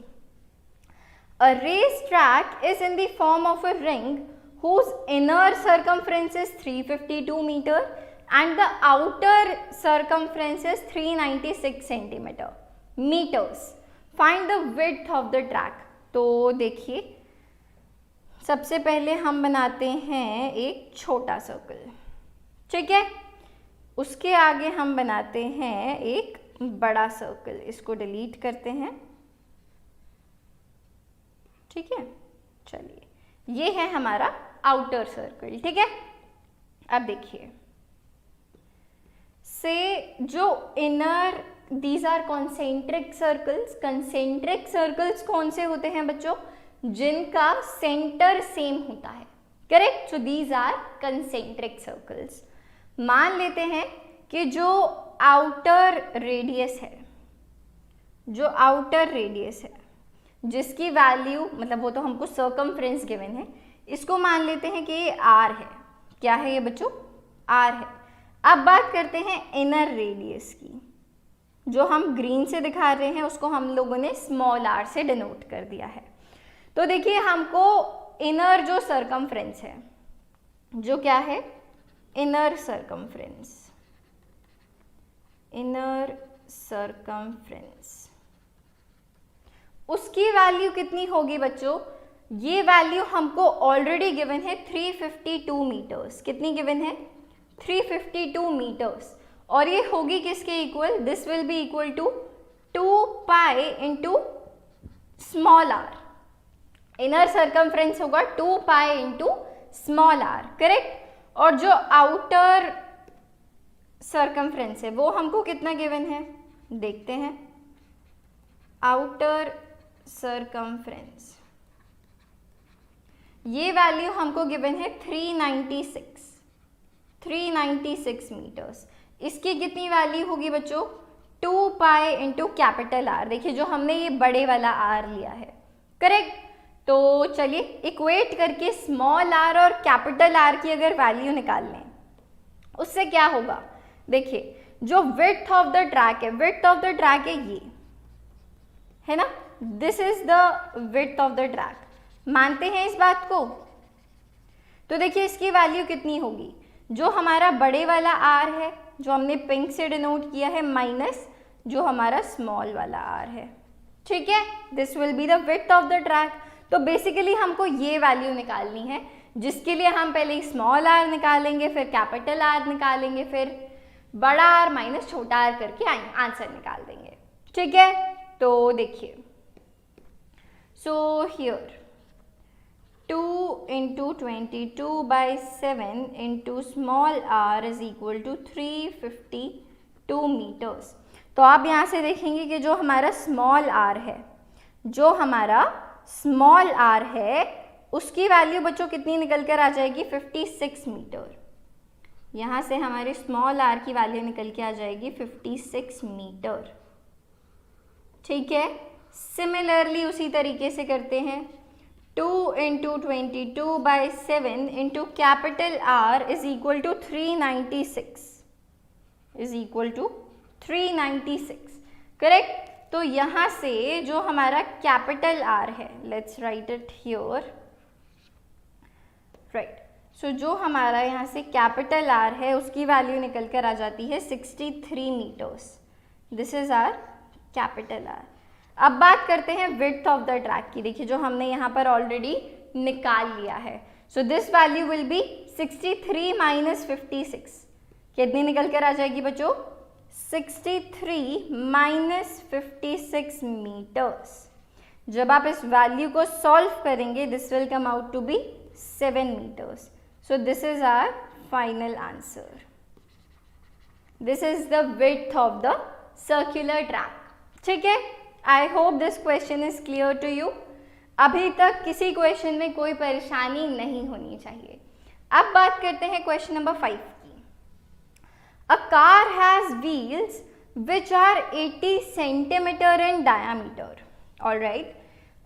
A racetrack is in the form of a ring whose inner circumference is 352 meter and the outer circumference is 396 centimeter meters. Find the width of the track. तो देखिए सबसे पहले हम बनाते हैं एक छोटा सर्कल, ठीक है। उसके आगे हम बनाते हैं एक बड़ा सर्कल, इसको डिलीट करते हैं, ठीक है। चलिए ये है हमारा आउटर सर्कल, ठीक है। अब देखिए, से जो inner, these are concentric circles. Concentric circles कौन से होते हैं बच्चों, जिनका सेंटर सेम होता है, correct. So these are concentric circles. मान लेते हैं कि जो आउटर रेडियस है, जो आउटर रेडियस है जिसकी वैल्यू, मतलब वो तो हमको सर्कमफ्रेंस गिवन है, इसको मान लेते हैं कि ये आर है। क्या है ये बच्चों, आर है। अब बात करते हैं इनर रेडियस की, जो हम ग्रीन से दिखा रहे हैं उसको हम लोगों ने स्मॉल आर से डिनोट कर दिया है। तो देखिए हमको इनर जो सर्कमफ्रेंस है, जो क्या है, इनर सर्कमफ्रेंस, इनर सर्कमफ्रेंस, उसकी वैल्यू कितनी होगी बच्चों, ये वैल्यू हमको ऑलरेडी गिवन है 352 मीटर्स। कितनी गिवन है, 352 मीटर्स। और ये होगी किसके इक्वल, this will be equal to 2 pi into small r. Inner circumference होगा 2 pi into small r, correct. और जो आउटर सर्कमफ्रेंस है वो हमको कितना गिवन है, देखते हैं। आउटर सर्कमफ्रेंस, ये वैल्यू हमको गिवन है 396 मीटर्स। इसकी कितनी वैल्यू होगी बच्चों, 2 पाई इंटू कैपिटल आर। देखिए जो हमने ये बड़े वाला आर लिया है, करेक्ट। तो चलिए इक्वेट करके स्मॉल आर और कैपिटल आर की अगर वैल्यू निकाल लें, उससे क्या होगा। देखिए जो विड्थ ऑफ द ट्रैक है, विड्थ ऑफ द ट्रैक है ये है ना, this is the width of the track. मानते हैं इस बात को। तो देखिए इसकी वैल्यू कितनी होगी, जो हमारा बड़े वाला आर है जो हमने पिंक से डिनोट किया है, माइनस जो हमारा स्मॉल वाला आर है, ठीक है। This will be the width of the track. तो बेसिकली हमको ये वैल्यू निकालनी है, जिसके लिए हम पहले स्मॉल आर निकालेंगे, फिर कैपिटल आर निकालेंगे, फिर बड़ा आर माइनस छोटा आर करके आंसर निकाल देंगे, ठीक है। तो देखिए so here 2 into 22/7 into small r is equal to 352 metres. तो आप यहाँ से देखेंगे कि जो हमारा स्मॉल आर है, जो हमारा स्मॉल आर है उसकी वैल्यू बच्चों कितनी निकल कर आ जाएगी, 56 मीटर। यहाँ से हमारे स्मॉल आर की वैल्यू निकल के आ जाएगी 56 मीटर, ठीक है। सिमिलरली उसी तरीके से करते हैं, 2 into 22/7 into capital R is equal to 396, correct. तो यहाँ से जो हमारा कैपिटल आर है, let's write it here, right. सो जो हमारा यहाँ से कैपिटल आर है उसकी वैल्यू निकल कर आ जाती है 63 metres. This is R capital R. अब बात करते हैं विड्थ ऑफ द ट्रैक की। देखिए जो हमने यहाँ पर ऑलरेडी निकाल लिया है, so this value will be 63 minus 56। कितनी निकल कर आ जाएगी बच्चों, 63 माइनस 56 मीटर्स। जब आप इस वैल्यू को सॉल्व करेंगे, this will come out to be 7 meters. So this is our final answer. This is the width of the circular track. ठीक है, I hope this question is clear to you. अभी तक किसी क्वेश्चन में कोई परेशानी नहीं होनी चाहिए। अब बात करते हैं क्वेश्चन नंबर 5 की। A car has wheels which are 80 centimeter in diameter. All right.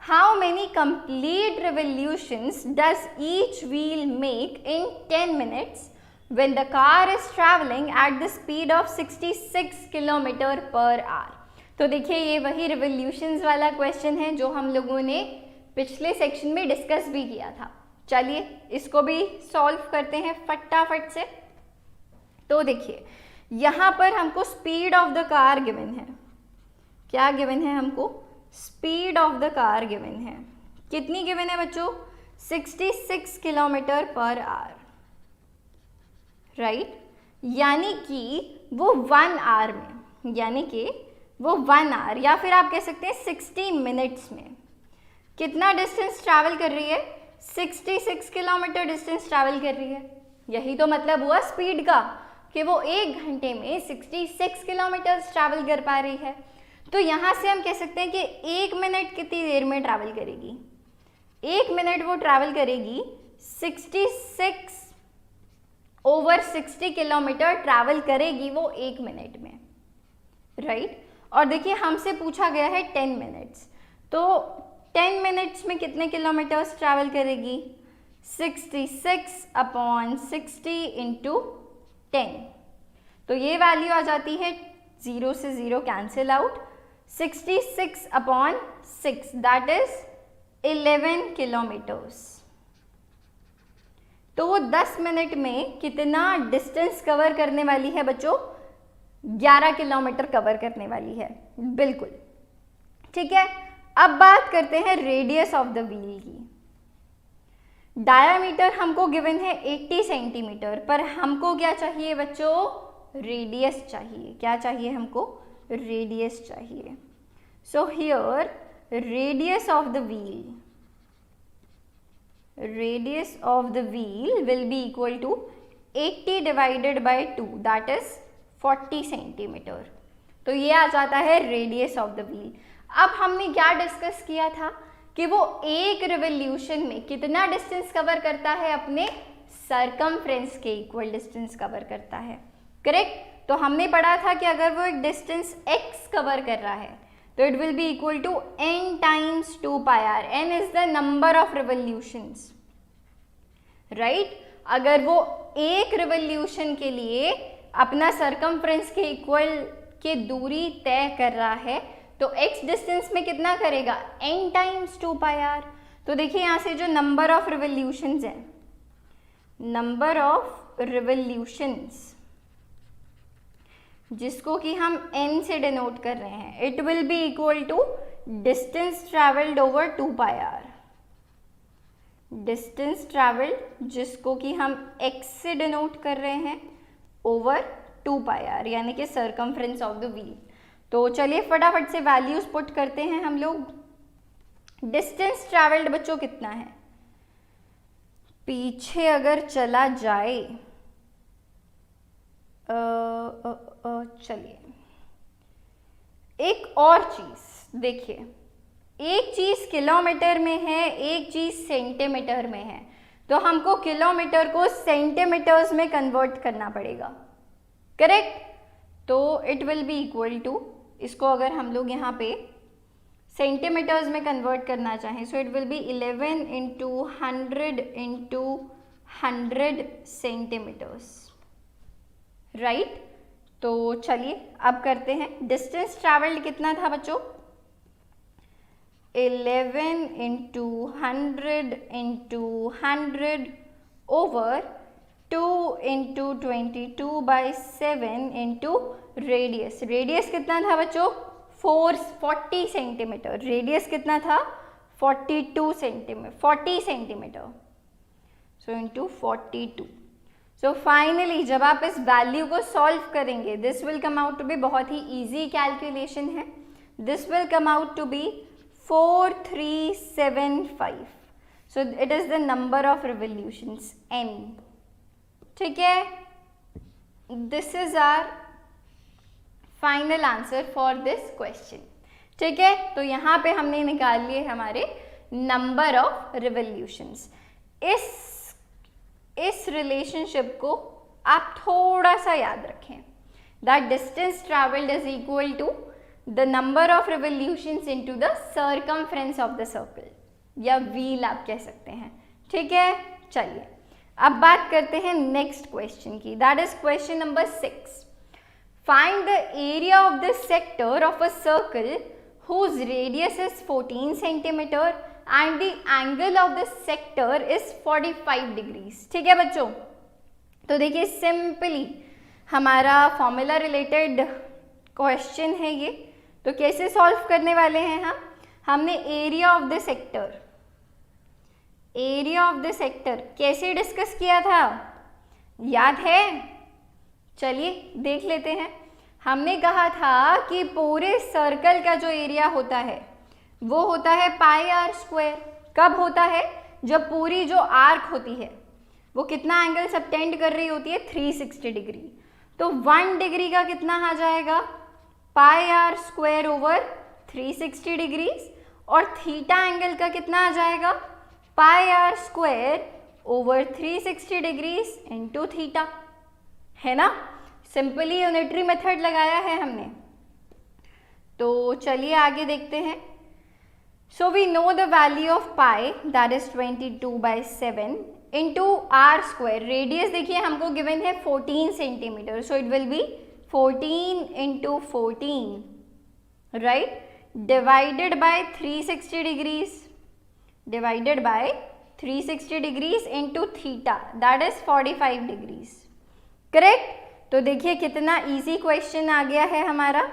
How many complete revolutions does each wheel make in 10 minutes when the car is traveling at the speed of 66 km per hour? तो देखिए ये वही revolutions वाला question है जो हम लोगों ने पिछले सेक्शन में डिस्कस भी किया था। चलिए इसको भी सॉल्व करते हैं फटाफट से। तो देखिए यहाँ पर हमको speed of the car given है। क्या गिवन है हमको? Speed of the car given है। कितनी गिवन है बच्चों? 66 किलोमीटर पर आवर, राइट। यानी कि वो 1 आवर में, यानी कि वो 1 आवर या फिर आप कह सकते हैं 60 मिनट्स में कितना डिस्टेंस ट्रैवल कर रही है? 66 किलोमीटर डिस्टेंस ट्रैवल कर रही है। यही तो मतलब हुआ स्पीड का कि वो 1 घंटे में 66 किलोमीटर ट्रैवल कर पा रही है। तो यहाँ से हम कह सकते हैं कि 1 मिनट कितनी देर में ट्रैवल करेगी? 1 मिनट वो ट्रैवल करेगी 66 ओवर 60 किलोमीटर ट्रैवल करेगी वो 1 मिनट में, राइट। और देखिए हमसे पूछा गया है 10 मिनट्स, तो 10 मिनट्स में कितने किलोमीटर्स ट्रैवल करेगी? 66 अपॉन 60 इंटू 10। तो ये वैल्यू आ जाती है 0 से 0 cancel out, 66 upon 6 that is 11 kilometres. तो वो 10 मिनट में कितना डिस्टेंस कवर करने वाली है बच्चों? 11 किलोमीटर कवर करने वाली है, बिल्कुल ठीक है। अब बात करते हैं रेडियस ऑफ द व्हील की। डायामीटर हमको गिवन है 80 सेंटीमीटर, पर हमको क्या चाहिए बच्चों? रेडियस चाहिए। क्या चाहिए हमको? रेडियस चाहिए। So here radius of the wheel, radius of the wheel will be equal to 80 divided by 2 that is 40 centimetre. तो ये आ जाता है रेडियस ऑफ द व्हील। अब हमने क्या डिस्कस किया था कि वो एक रिवोल्यूशन में कितना डिस्टेंस कवर करता है? अपने सरकमफ्रेंस के इक्वल डिस्टेंस कवर करता है, करेक्ट। तो हमने पढ़ा था कि अगर वो एक डिस्टेंस x कवर कर रहा है तो it will be equal to n times 2πr। n is the number of revolutions, right. अगर वो एक रिवोल्यूशन के लिए अपना सरकमफ्रेंस के इक्वल के दूरी तय कर रहा है तो x डिस्टेंस में कितना करेगा, n टाइम्स 2πr। तो देखिए यहाँ से जो नंबर ऑफ रिवोल्यूशंस है, नंबर ऑफ रिवोल्यूशंस जिसको कि हम n से डिनोट कर रहे हैं, it will be equal to distance travelled over 2πr। Distance travelled जिसको कि हम x से डिनोट कर रहे हैं ओवर 2πr, यानी कि सरकमफ्रेंस ऑफ द व्हील। तो चलिए फटाफट से वैल्यूज पुट करते हैं हम लोग। डिस्टेंस ट्रैवल्ड बच्चों कितना है, पीछे अगर चला जाए, चलिए एक और चीज देखिए, एक चीज किलोमीटर में है, एक चीज सेंटीमीटर में है, तो हमको किलोमीटर को सेंटीमीटर्स में कन्वर्ट करना पड़ेगा, करेक्ट। तो it will be equal to, इसको अगर हम लोग यहाँ पे सेंटीमीटर्स में कन्वर्ट करना चाहें, so it will be 11 into 100 into 100 centimetres, right. तो चलिए अब करते हैं। डिस्टेंस ट्रैवल्ड कितना था बच्चों, 11 into 100 into 100 over 2 into 22/7 into radius. Radius कितना था बच्चों, 40 सेंटीमीटर। रेडियस कितना था, 40 centimetre, so into 42। So finally जब आप इस वैल्यू को सॉल्व करेंगे, this will come out to be, बहुत ही इजी कैलकुलेशन है, this will come out to be 4375। So it is the number of revolutions n, ठीक है। This is our final answer for this question, ठीक है। तो यहाँ पे हमने निकाल लिए हमारे नंबर ऑफ रिवोल्यूशंस। इस रिलेशनशिप को आप थोड़ा सा याद रखें, that distance travelled is equal to the number of revolutions into the circumference of the circle, या व्हील आप कह सकते हैं, ठीक है। चलिए अब बात करते हैं नेक्स्ट क्वेश्चन की, that is question number 6। Find the area of the sector of a circle whose radius is 14 centimeter and the angle of the sector is 45 degrees, ठीक है बच्चों। तो देखिए सिंपली हमारा फॉर्मूला रिलेटेड क्वेश्चन है ये, तो कैसे सॉल्व करने वाले हैं हम, हमने area of the sector, area of the sector कैसे डिस्कस किया था, याद है, चलिए देख लेते हैं। हमने कहा था कि पूरे सर्कल का जो एरिया होता है वो होता है πr²। कब होता है, जब पूरी जो आर्क होती है वो कितना एंगल सबटेंड कर रही होती है, 360 डिग्री। तो 1 डिग्री का कितना आ जाएगा, πr² ओवर 360 डिग्रीज, और थीटा एंगल का कितना आ जाएगा, πr² over 360 degrees into theta, है ना। सिंपली यूनिटरी मेथड लगाया है हमने। तो चलिए आगे देखते हैं। So we know the value of pi, that is 22/7 into r²। Radius देखिए हमको गिवन है 14 centimetre, so it will be 14 into 14, right, divided by 360 degrees, divided by 360 degrees into theta, that is 45 degrees, correct. तो देखिए कितना easy question आ गया है हमारा।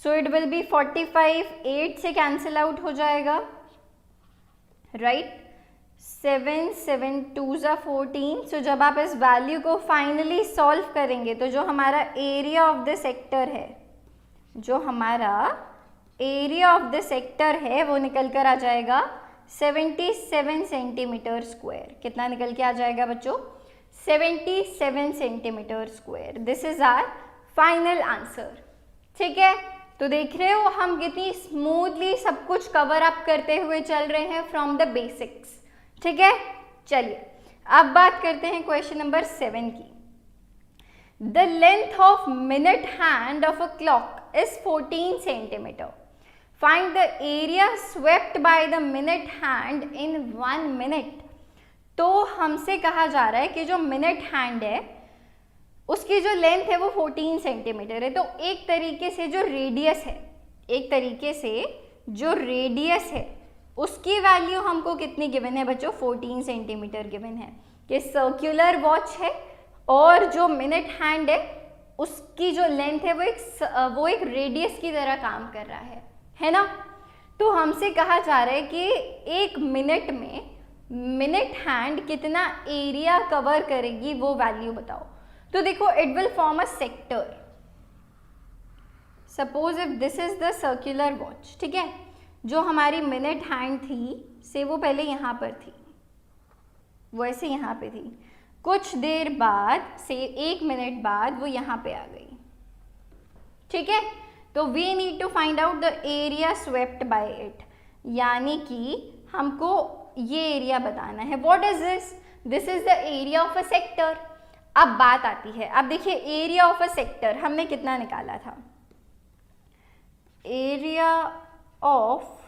सो it will B 45, 8 से कैंसिल आउट हो जाएगा, राइट, 7 7 2 14। सो जब आप इस वैल्यू को फाइनली सॉल्व करेंगे तो जो हमारा एरिया ऑफ द सेक्टर है, जो हमारा एरिया ऑफ द सेक्टर है वो निकल कर आ जाएगा 77 सेंटीमीटर स्क्वायर। कितना निकल के आ जाएगा बच्चों, 77 centimetre square. This is our final answer, ठीक है। तो देख रहे हो हम कितनी स्मूथली सब कुछ कवर अप करते हुए चल रहे हैं फ्रॉम द बेसिक्स, ठीक है। चलिए अब बात करते हैं क्वेश्चन नंबर 7 की। The length of minute hand of a clock is 14 centimetre, find the area swept by the minute hand in 1 minute. तो हमसे कहा जा रहा है कि जो मिनट हैंड है उसकी जो लेंथ है वो 14 सेंटीमीटर है। तो एक तरीके से जो रेडियस है उसकी वैल्यू हमको कितनी गिवन है बच्चों, 14 सेंटीमीटर गिवन है कि सर्कुलर वॉच है और जो मिनट हैंड है उसकी जो लेंथ है वो एक रेडियस की तरह काम कर रहा है ना। तो हमसे कहा जा रहा है कि एक मिनट में मिनट हैंड कितना एरिया कवर करेगी वो वैल्यू बताओ। तो देखो, it will form a sector. Suppose if this is the circular watch, ठीक है, जो हमारी मिनट हैंड थी से वो पहले यहाँ पर थी, वो ऐसे यहाँ पे थी, कुछ देर बाद से 1 मिनट बाद वो यहाँ पे आ गई, ठीक है। तो we need to find out the area swept by it, यानी कि हमको ये एरिया बताना है। What is this? This is the area of a sector. अब बात आती है, अब देखिए एरिया ऑफ अ सेक्टर हमने कितना निकाला था, एरिया ऑफ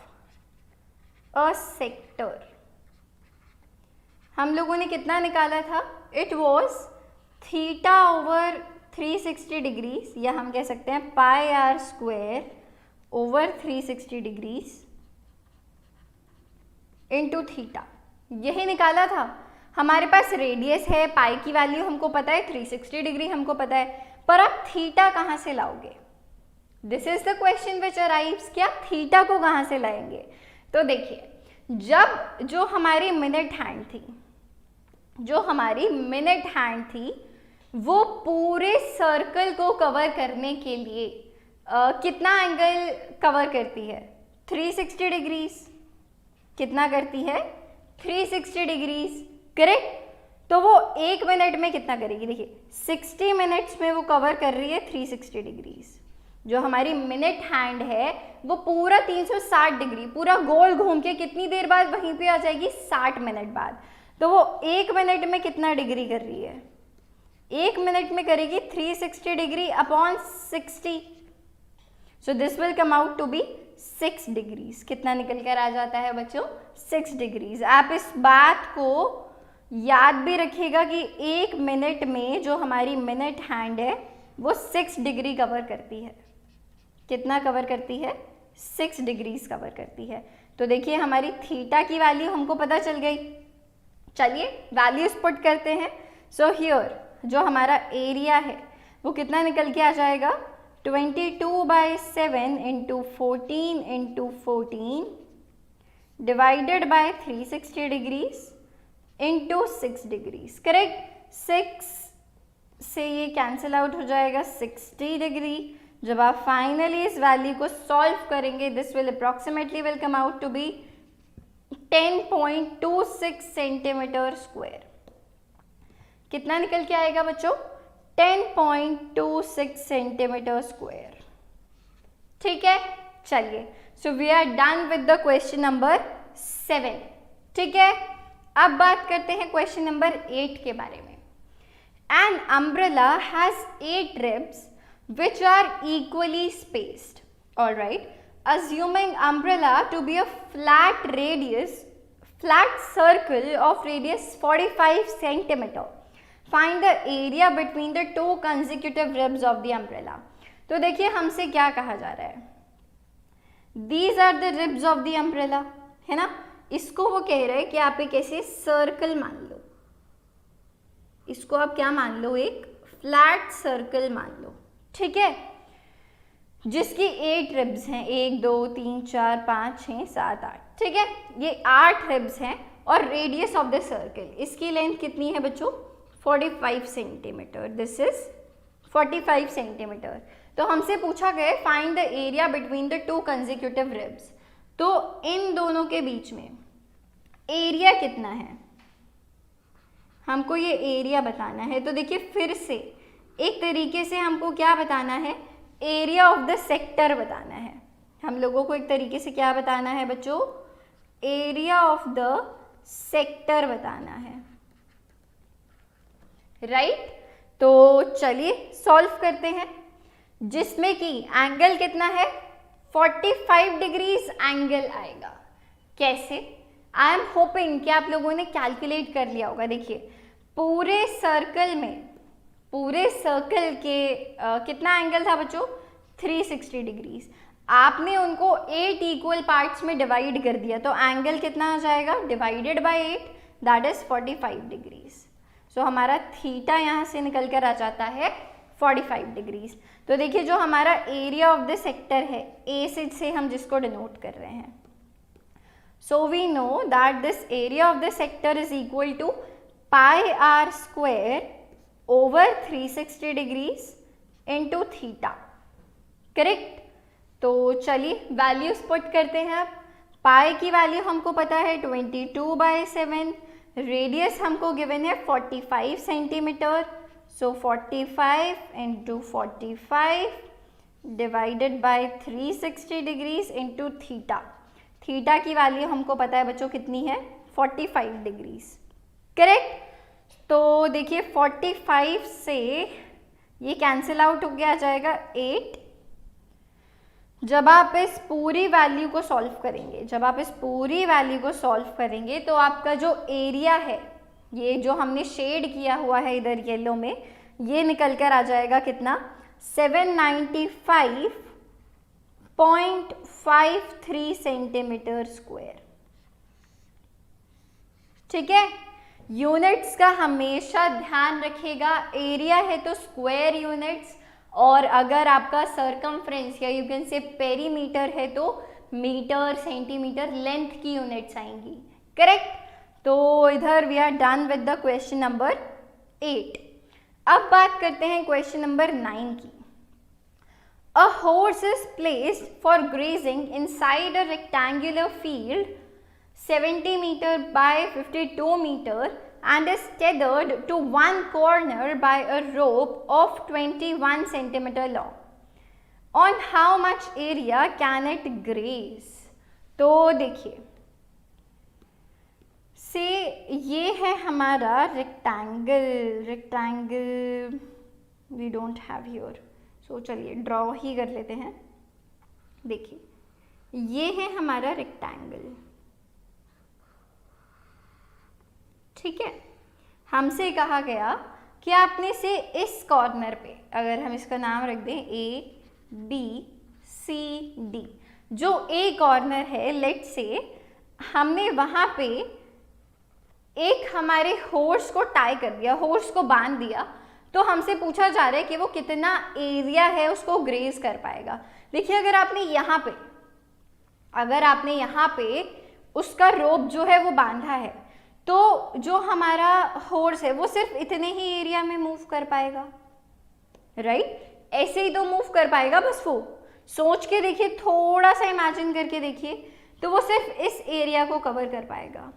अ सेक्टर हम लोगों ने कितना निकाला था, it was theta over 360 degrees, या हम कह सकते हैं pi are square over 360 degrees into theta, यही निकाला था। हमारे पास रेडियस है, पाई की वैल्यू हमको पता है, 360 डिग्री हमको पता है, पर आप थीटा कहाँ से लाओगे? This is the question which arrives कि आप थीटा को कहाँ से लाएंगे। तो देखिए, जब जो हमारी मिनट हैंड थी वो पूरे सर्कल को कवर करने के लिए कितना एंगल कवर करती है, 360 डिग्रीज। कितना करती है, 360 डिग्रीज, करेक्ट। तो वो 1 मिनट में कितना करेगी, देखिए 60 मिनट्स में वो कवर कर रही है 360 डिग्रीज। जो हमारी मिनट हैंड है वो पूरा 360 डिग्री पूरा गोल घूम के कितनी देर बाद वहीं पे आ जाएगी, 60 मिनट बाद। तो वो 1 मिनट में कितना डिग्री कर रही है, 1 मिनट में करेगी 360 degree upon 60। So this will come out to be 6 degrees. कितना निकल कर आ जाता है बच्चों, 6 डिग्रीज। आप इस बात को याद भी रखिएगा कि 1 मिनट में जो हमारी मिनट हैंड है वो 6 डिग्री कवर करती है। कितना कवर करती है, 6 डिग्रीज कवर करती है। तो देखिए हमारी थीटा की वैल्यू हमको पता चल गई। चलिए वैल्यूज पुट करते हैं। सो हियर जो हमारा एरिया है वो कितना निकल के आ जाएगा, 22/7 into 14 into 14 divided by 360 degrees into 6 degrees, correct. 6 से ये कैंसिल आउट हो जाएगा, 60 डिग्री। जब आप फाइनली इस वैल्यू को सॉल्व करेंगे, this will approximately will come out to be 10.26 centimetre square. कितना निकल के आएगा बच्चों, 10.26 सेंटीमीटर स्क्वायर, ठीक है। चलिए, so we are done with the question number 7, ठीक है। अब बात करते हैं क्वेश्चन नंबर 8 के बारे में। An umbrella has 8 ribs which are equally spaced, all right, assuming umbrella to be a flat circle of radius 45 centimeter, find the area between the 2 consecutive ribs of the umbrella। तो देखिए हमसे क्या कहा जा रहा है, these are the ribs of the umbrella, है ना। इसको वो कह रहे हैं कि आप एक ऐसे सर्कल मान लो, इसको आप क्या मान लो, एक फ्लैट सर्कल मान लो, ठीक है, जिसकी 8 रिब्स हैं, 1 2 3 4 5 6 7 8, ठीक है। ये 8 रिब्स हैं और रेडियस ऑफ द सर्कल, इसकी लेंथ कितनी है बच्चों, 45 सेंटीमीटर। This is 45 centimetre. तो हमसे पूछा गया find the area between the 2 consecutive ribs. तो इन दोनों के बीच में एरिया कितना है, हमको ये एरिया बताना है। तो देखिए फिर से एक तरीके से हमको क्या बताना है, एरिया ऑफ द सेक्टर बताना है। हम लोगों को एक तरीके से क्या बताना है बच्चों, एरिया ऑफ द सेक्टर बताना है, राइट। तो चलिए सॉल्व करते हैं, जिसमें कि एंगल कितना है 45 डिग्रीज एंगल आएगा। कैसे? आई एम होपिंग कि आप लोगों ने कैलकुलेट कर लिया होगा। देखिए पूरे सर्कल के कितना एंगल था बच्चों? 360 डिग्रीज। आपने उनको 8 इक्वल पार्ट्स में डिवाइड कर दिया, तो एंगल कितना आ जाएगा? Divided by 8, that is 45 degrees. So हमारा थीटा यहाँ से निकल कर आ जाता है 45 डिग्रीज। तो देखिए जो हमारा एरिया ऑफ द सेक्टर है, ए से हम जिसको डिनोट कर रहे हैं, so we know that this area of the sector is equal to pi are square over 360 degrees into theta. Correct? तो चलिए वैल्यूज पुट करते हैं। अब पाई की वैल्यू हमको पता है 22/7, रेडियस हमको गिवन है 45 centimetre, so 45 into 45 divided by 360 degrees into theta. Theta की वैल्यू हमको पता है बच्चों कितनी है? 45 डिग्रीज। करेक्ट? तो देखिए 45 से ये कैंसिल आउट हो गया, आ जाएगा 8। जब आप इस पूरी वैल्यू को सॉल्व करेंगे, तो आपका जो एरिया है, ये जो हमने शेड किया हुआ है इधर येलो में, ये निकल कर आ जाएगा कितना? 795.53 सेंटीमीटर स्क्वायर। ठीक है? यूनिट्स का हमेशा ध्यान रखिएगा, एरिया है तो स्क्वायर यूनिट्स, और अगर आपका सरकमफ्रेंस या यू कैन से पेरीमीटर है तो मीटर, सेंटीमीटर, लेंथ की यूनिट्स आएंगी। करेक्ट? तो इधर we are done with the question number 8। अब बात करते हैं क्वेश्चन नंबर 9 की। A horse is placed for grazing inside a rectangular field 70 meter by 52 meter and is tethered to one corner by a rope of 21 centimeter long. On how much area can it graze? तो देखिए से ये है हमारा rectangle we don't have here, so चलिए draw ही कर लेते हैं। देखिए ये है हमारा रेक्टेंगल, ठीक है। हमसे कहा गया कि आपने से इस कॉर्नर पे, अगर हम इसका नाम रख दें ABCD, जो ए कॉर्नर है, लेट से हमने वहाँ पे एक हमारे हॉर्स को टाई कर दिया, हॉर्स को बांध दिया, तो हमसे पूछा जा रहा है कि वो कितना एरिया है उसको ग्रेज कर पाएगा। देखिए अगर आपने यहाँ पे उसका रोप जो है वो बांधा है, तो जो हमारा हॉर्स है वो सिर्फ इतने ही एरिया में मूव कर पाएगा, राइट? ऐसे ही तो मूव कर पाएगा बस। वो सोच के देखिए, थोड़ा सा इमेजिन करके देखिए, तो वो सिर्फ इस एरिया को कवर कर पाएगा।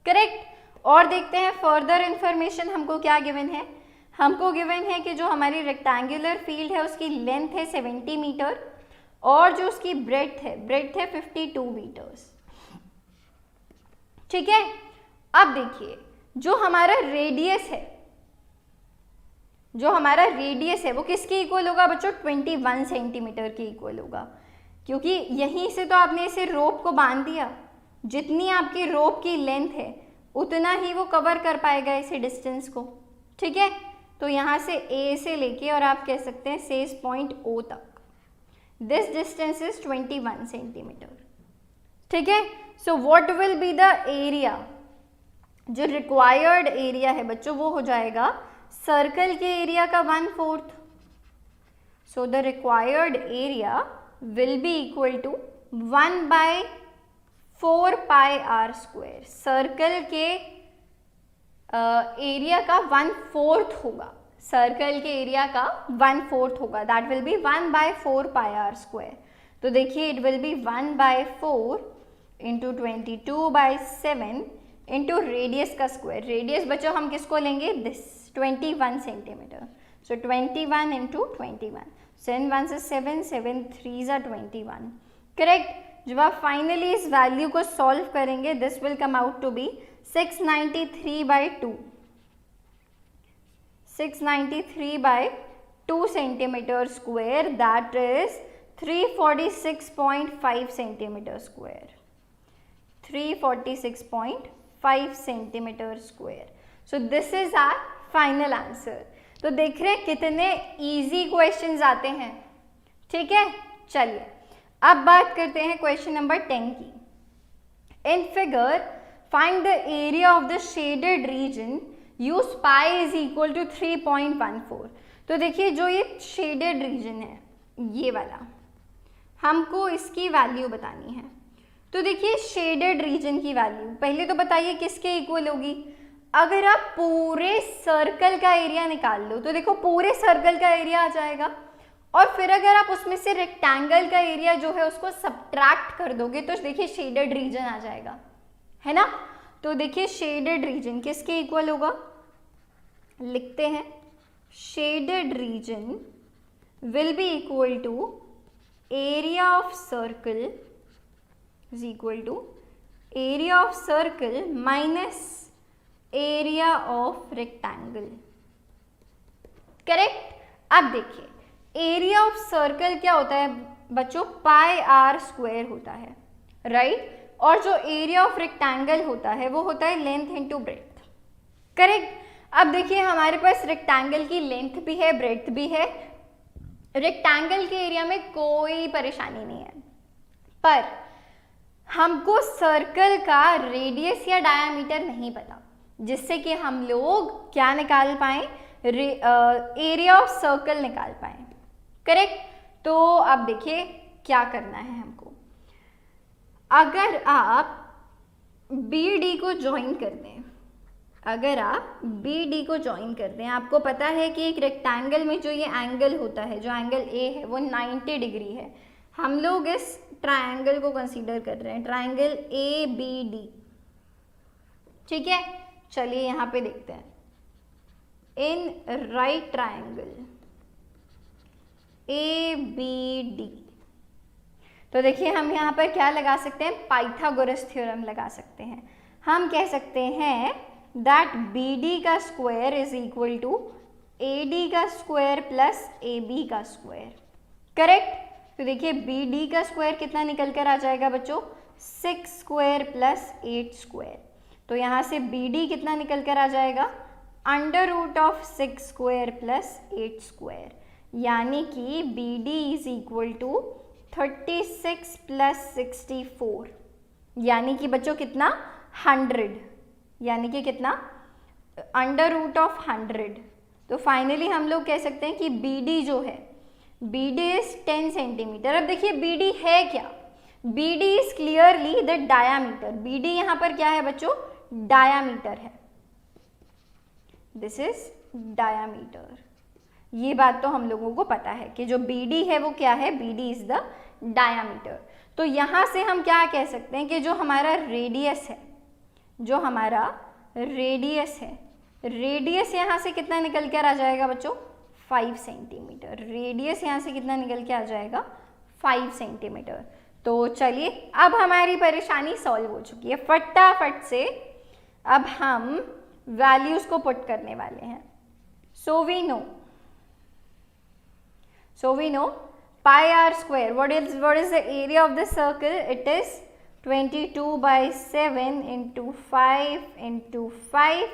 करेक्ट? और देखते हैं फर्दर इंफॉर्मेशन हमको क्या गिवन है। हमको गिवन है कि जो हमारी रेक्टेंगुलर फील्ड है उसकी लेंथ है 70 मीटर और जो उसकी ब्रेड्थ है 52 मीटर्स। ठीक है? अब देखिए जो हमारा रेडियस है वो किसके इक्वल होगा बच्चों? 21 सेंटीमीटर के इक्वल होगा, क्योंकि यहीं से तो आपने इसे रोप को बांध दिया, जितनी आपकी रोप की लेंथ है उतना ही वो कवर कर पाएगा इसे डिस्टेंस को। ठीक है? तो यहाँ से A से लेके और आप कह सकते हैं से इस पॉइंट O तक, दिस डिस्टेंस इज 21 सेंटीमीटर। ठीक है? So what will be the area? जो रिक्वायर्ड एरिया है बच्चों वो हो जाएगा सर्कल के एरिया का 1/4। So the required area will be equal to 1/4 pi are square. Circle के एरिया का 1/4 होगा, सर्कल के एरिया का 1/4 होगा, that will be 1/4 pi are square. तो देखिए it will be 1/4 into 22/7 into radius का स्क्वायर। रेडियस बच्चों हम किसको लेंगे? This 21 centimetre. सो 21 इंटू 21, 7 1 से 7, 7 3 जा 21। करेक्ट? जब आप फाइनली इस वैल्यू को सॉल्व करेंगे this will come out to be 693/2। 693 by 2 centimeter square, that is 346.5 centimeter square. 346.5 centimeter square. So this is our final answer. तो देख रहे हैं कितने इजी क्वेश्चंस आते हैं, ठीक है. चलिए अब बात करते हैं क्वेश्चन नंबर 10 की. In figure find the area of the shaded region, use pi is equal to 3.14. तो देखिए जो ये शेडेड रीजन है, ये वाला, हमको इसकी वैल्यू बतानी है. तो देखिए शेडेड रीजन की वैल्यू पहले तो बताइए किसके इक्वल होगी. अगर आप पूरे सर्कल का एरिया निकाल लो तो देखो पूरे सर्कल का एरिया आ जाएगा, और फिर अगर आप उसमें से रेक्टेंगल का एरिया जो है उसको सब्ट्रैक्ट कर दोगे तो देखिए शेडेड रीजन आ जाएगा, है ना. तो देखिए शेडेड रीजन किसके इक्वल होगा, लिखते हैं. Shaded region will be equal to area of circle is equal to area of circle minus area of rectangle. Correct. अब देखिए एरिया ऑफ सर्कल क्या होता है बच्चों, पाई आर स्क्वायर होता है, राइट. और जो एरिया ऑफ रेक्टेंगल होता है वो होता है लेंथ इनटू ब्रेड्थ. करेक्ट. अब देखिए हमारे पास रेक्टेंगल की लेंथ भी है, ब्रेड्थ भी है. रेक्टेंगल के एरिया में कोई परेशानी नहीं है, पर हमको सर्कल का रेडियस या डायामीटर नहीं पता, जिससे कि हम लोग क्या निकाल पाएं, एरिया ऑफ सर्कल निकाल पाएं. करेक्ट. तो अब देखिए क्या करना है हमको. अगर आप BD को ज्वाइन कर दें, अगर आप BD को ज्वाइन कर दें, आपको पता है कि एक रेक्टेंगल में जो ये एंगल होता है, जो एंगल A है वो 90 डिग्री है. हम लोग इस ट्रायंगल को कंसीडर कर रहे हैं, ट्रायंगल ABD, ठीक है. चलिए यहाँ पे देखते हैं. इन राइट ट्रायंगल ABD, तो देखिए हम यहाँ पर क्या लगा सकते हैं, पाइथागोरस थ्योरम लगा सकते हैं. हम कह सकते हैं दैट BD का square is equal to AD का स्क्वायर प्लस AB का स्क्वायर. करेक्ट. तो देखिए BD का स्क्वायर कितना निकल कर आ जाएगा बच्चों, 6 स्क्वायर प्लस 8 स्क्वायर. तो यहाँ से BD कितना निकल कर आ जाएगा, under root of 6 square plus 8 square, यानी कि BD is equal to 36 plus 64, यानी कि बच्चों कितना, 100, यानी कि कितना, अंडर रूट ऑफ 100. तो फाइनली हम लोग कह सकते हैं कि BD जो है, BD इज 10 सेंटीमीटर. अब देखिए BD है क्या, BD is clearly the diameter. BD यहाँ पर क्या है बच्चों, डायामीटर है. This is diameter. ये बात तो हम लोगों को पता है कि जो BD है वो क्या है, BD इज द डायामीटर. तो यहाँ से हम क्या कह सकते हैं कि जो हमारा रेडियस है, जो हमारा रेडियस है, रेडियस यहाँ से कितना निकल कर आ जाएगा बच्चों, 5 सेंटीमीटर. रेडियस यहाँ से कितना निकल के आ जाएगा, 5 सेंटीमीटर. तो चलिए अब हमारी परेशानी सॉल्व हो चुकी है. फटाफट से अब हम वैल्यूज को पुट करने वाले हैं. So we know pi r square, what is the area of the circle, it is 22 by 7 into 5 into 5.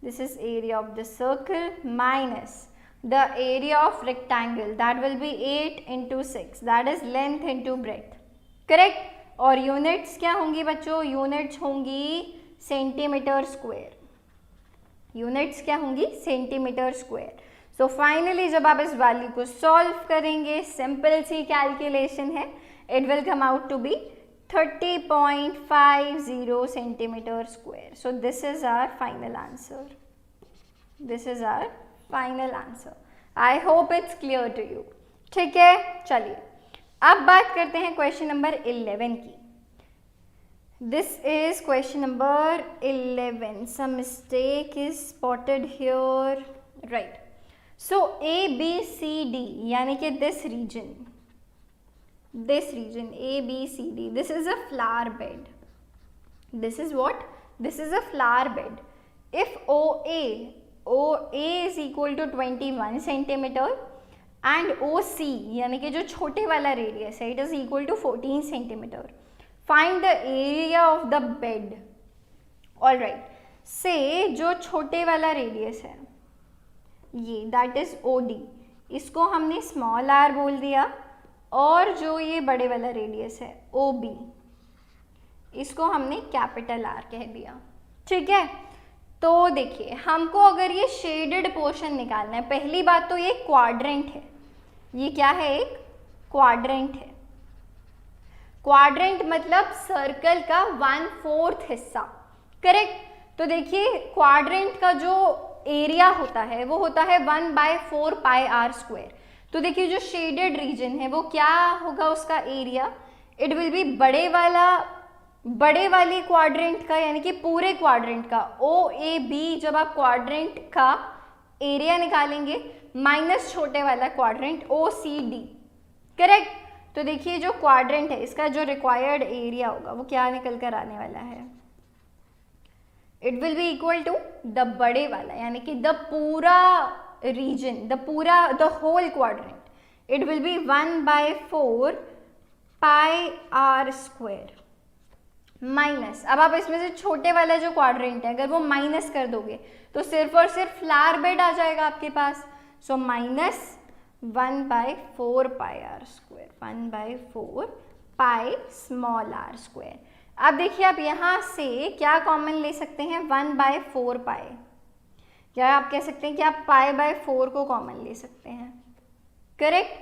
This is area of the circle minus the area of rectangle, that will be 8 into 6, that is length into breadth. Correct. और units क्या होंगी बच्चों, units होंगी centimetre square. Units क्या होंगी, centimetre square. सो finally जब आप इस वैल्यू को सॉल्व करेंगे, सिंपल सी कैलकुलेशन है, it will come out to be 30.50 centimetre square. So this is our final answer. This is our final answer. I hope it's clear to you. ठीक है, चलिए अब बात करते हैं क्वेश्चन नंबर 11 की. This is question number 11. Some mistake is spotted here, right. So ABCD यानी कि this region ABCD, this is a flower bed. This is what? This is a flower bed. If O A is equal to 21 centimetre and O C यानी कि जो छोटे वाला radius है it is equal to 14 centimetre. Find the area of the bed. Alright, so जो छोटे वाला radius है ये दैट इज ओ डी, इसको हमने स्मॉल आर बोल दिया, और जो ये बड़े वाला रेडियस है ओ बी इसको हमने कैपिटल आर कह दिया. ठीक है, तो देखिए हमको अगर ये शेडेड पोर्शन निकालना है, पहली बात तो ये क्वाड्रेंट है. ये क्या है? एक क्वाड्रेंट है. क्वाड्रेंट मतलब सर्कल का 1/4 हिस्सा. करेक्ट. तो देखिए क्वाड्रेंट का जो एरिया होता है वो होता है 1/4 पाई आर स्क्वायर. तो देखिए जो शेडेड रीजन है वो क्या होगा उसका एरिया? इट विल बी बड़े वाले क्वाड्रेंट का यानी कि पूरे क्वाड्रेंट का ओ ए बी, जब आप क्वाड्रेंट का एरिया निकालेंगे माइनस छोटे वाला क्वाड्रेंट ओ सी डी. करेक्ट. तो देखिए जो क्वाड्रेंट है इसका जो रिक्वायर्ड एरिया होगा वो क्या निकल कर आने वाला है? It will be equal to the बड़े वाला यानी कि द पूरा region, the whole quadrant, it will be 1/4 pi are square minus. अब आप इसमें से छोटे वाला जो क्वाड्रेंट है अगर वो माइनस कर दोगे तो सिर्फ और सिर्फ फ्लावर बेड आ जाएगा आपके पास. So minus 1/4 pi are square, 1/4 pi small R square. अब देखिए आप यहाँ से क्या कॉमन ले सकते हैं? 1/4 पाई, या आप कह सकते हैं कि आप पाई/4 को कॉमन ले सकते हैं. करेक्ट.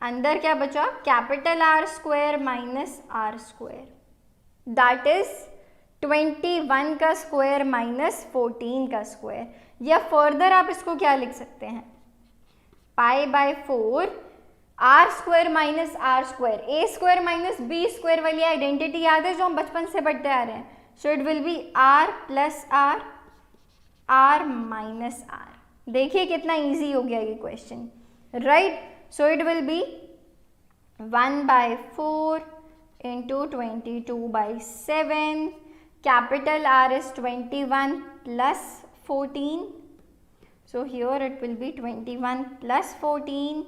अंदर क्या बचा? Capital r square minus are square, that is 21 का स्क्वायर माइनस 14 का स्क्वायर. या फर्दर आप इसको क्या लिख सकते हैं? पाई/4 R square minus are square. A square minus B square वाली आइडेंटिटी याद है जो हम बचपन से पढ़ते आ रहे हैं. So it will be r plus r, r minus r. देखिए कितना इजी हो गया ये question. Right. So it will be 1/4 into 22/7. Capital R is 21 plus 14. So here it will be 21 plus 14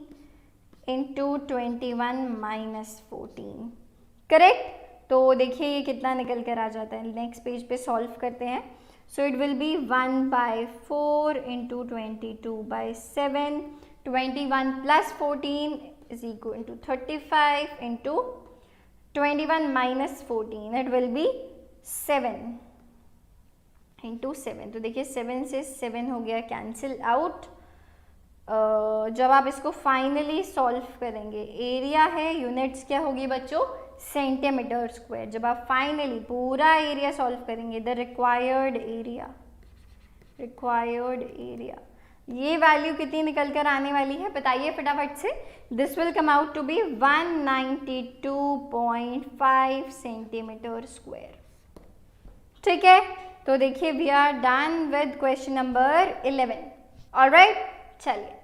into 21 minus 14. Correct? तो देखिए ये कितना निकल कर आ जाता है. नेक्स्ट पेज पे सॉल्व करते हैं. So it will be 1/4 into 22/7. 21 plus 14 is equal to 35 into 21 minus 14, it will be 7 into 7. तो देखिए 7 से 7 हो गया कैंसिल आउट. जब आप इसको फाइनली सॉल्व करेंगे, एरिया है, यूनिट्स क्या होगी बच्चों? Centimetre square. जब आप फाइनली पूरा एरिया सॉल्व करेंगे, द रिक्वायर्ड एरिया, ये वैल्यू कितनी निकल कर आने वाली है बताइए फटाफट से. This will come out to be 192.5 centimetre square. ठीक है. तो देखिए we are done with question number 11. Alright. चलिए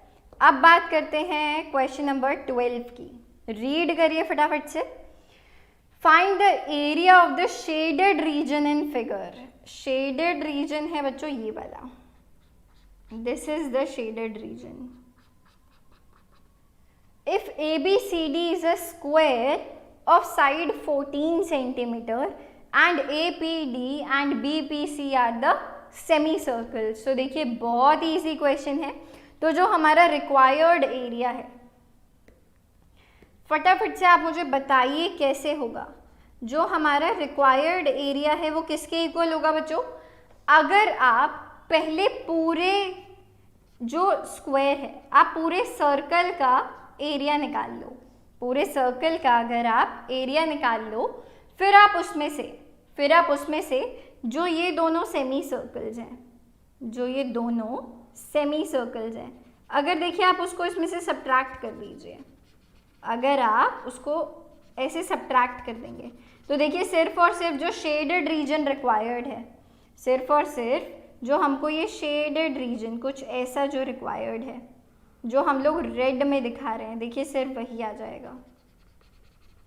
अब बात करते हैं क्वेश्चन नंबर 12 की. रीड करिए फटाफट से. Find the area of the shaded region in figure. Shaded region है बच्चों ये वाला. This is the shaded region. If ABCD is a square of side 14 centimeter and APD and BPC are the semicircles. So देखिए बहुत easy question है. तो जो हमारा required area है, फटाफट से आप मुझे बताइए कैसे होगा. जो हमारा required area है वो किसके इक्वल होगा बच्चों? अगर आप पहले पूरे जो स्क्वायर है, आप पूरे सर्कल का एरिया निकाल लो. पूरे सर्कल का अगर आप एरिया निकाल लो, फिर आप उसमें से जो ये दोनों सेमी सर्कल्स हैं, अगर देखिए आप उसको इसमें से सब्ट्रैक्ट कर दीजिए. अगर आप उसको ऐसे सब्ट्रैक्ट कर देंगे तो देखिए सिर्फ और सिर्फ जो शेडेड रीजन रिक्वायर्ड है, सिर्फ और सिर्फ जो हमको ये शेडेड रीजन कुछ ऐसा जो रिक्वायर्ड है, जो हम लोग रेड में दिखा रहे हैं, देखिए सिर्फ वही आ जाएगा.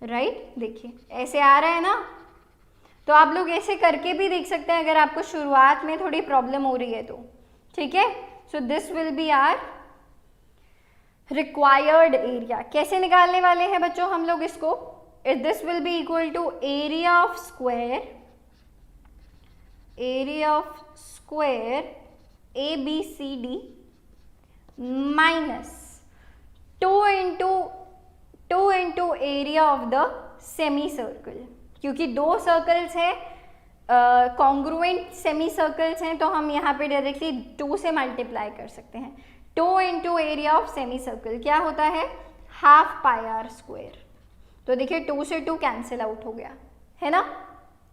राइट. देखिए ऐसे आ रहा है ना. तो आप लोग ऐसे करके भी देख सकते हैं अगर आपको शुरुआत में थोड़ी प्रॉब्लम हो रही है तो. ठीक है. So this will be our required area. कैसे निकालने वाले हैं बच्चों हम लोग इसको? This will be equal to area of square ABCD minus 2 into area of the semi circle. क्योंकि दो सर्कल्स हैं, कॉन्ग्रुएंट सेमी सर्कल्स हैं, तो हम यहाँ पे डायरेक्टली 2 से मल्टीप्लाई कर सकते हैं। 2 into area of semi circle क्या होता है? Half pi are square. तो देखिए 2 से 2 कैंसिल आउट हो गया है ना।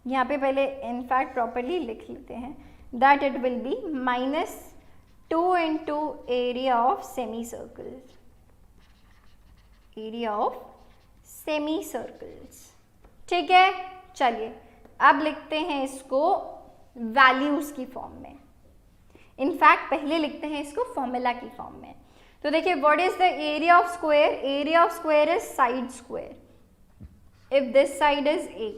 यहाँ पे पहले इनफैक्ट प्रॉपरली लिख लेते हैं, that it will B minus 2 into area of semi circles, area of semi circles. ठीक है, चलिए अब लिखते हैं इसको वैल्यूज की फॉर्म में। इनफैक्ट पहले लिखते हैं इसको फॉर्मूला की फॉर्म में। तो देखिए what is the area of square? Area of square is side square if this side is a.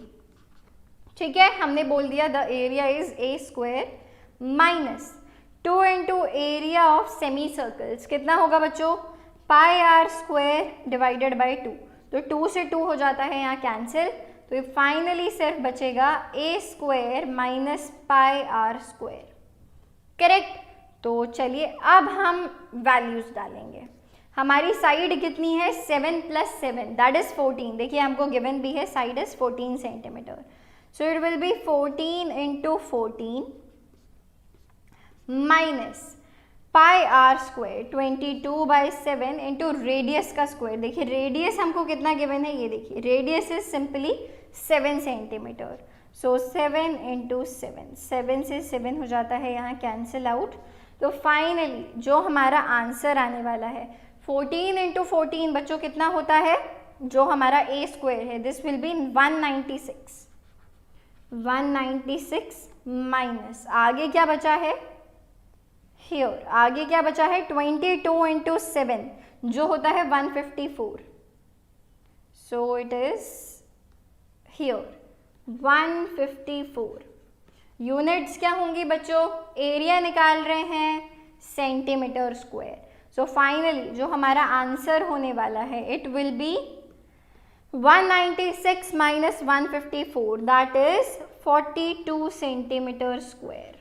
ठीक है, हमने बोल दिया the area is a square minus 2 into area of semi circles. कितना होगा बच्चों? Pi are square divided by 2। तो 2 से 2 हो जाता है यहाँ कैंसिल, तो फाइनली सिर्फ बचेगा A square minus pi are square. Correct. तो चलिए अब हम वैल्यूज डालेंगे। हमारी साइड कितनी है? 7 + 7 दैट इज 14। देखिए हमको गिवन भी है side is 14 centimetre, so it will be 14 into 14 minus pi are square 22/7 into radius का स्क्वायर। देखिए रेडियस हमको कितना गिवन है, ये देखिए radius is simply 7 centimetre, so 7 into 7, 7 से 7 हो जाता है यहाँ कैंसिल आउट। तो फाइनली जो हमारा आंसर आने वाला है 14 इंटू 14 बच्चों कितना होता है? जो हमारा ए स्क्वायर है दिस विल बी 196 माइनस आगे क्या बचा है? हियर आगे क्या बचा है? 22 इंटू 7 जो होता है 154, सो इट इज हियर 154। यूनिट्स क्या होंगी बच्चों? एरिया निकाल रहे हैं सेंटीमीटर स्क्वायर, सो फाइनली जो हमारा आंसर होने वाला है it will be 196 minus 154 that is 42 centimetre square.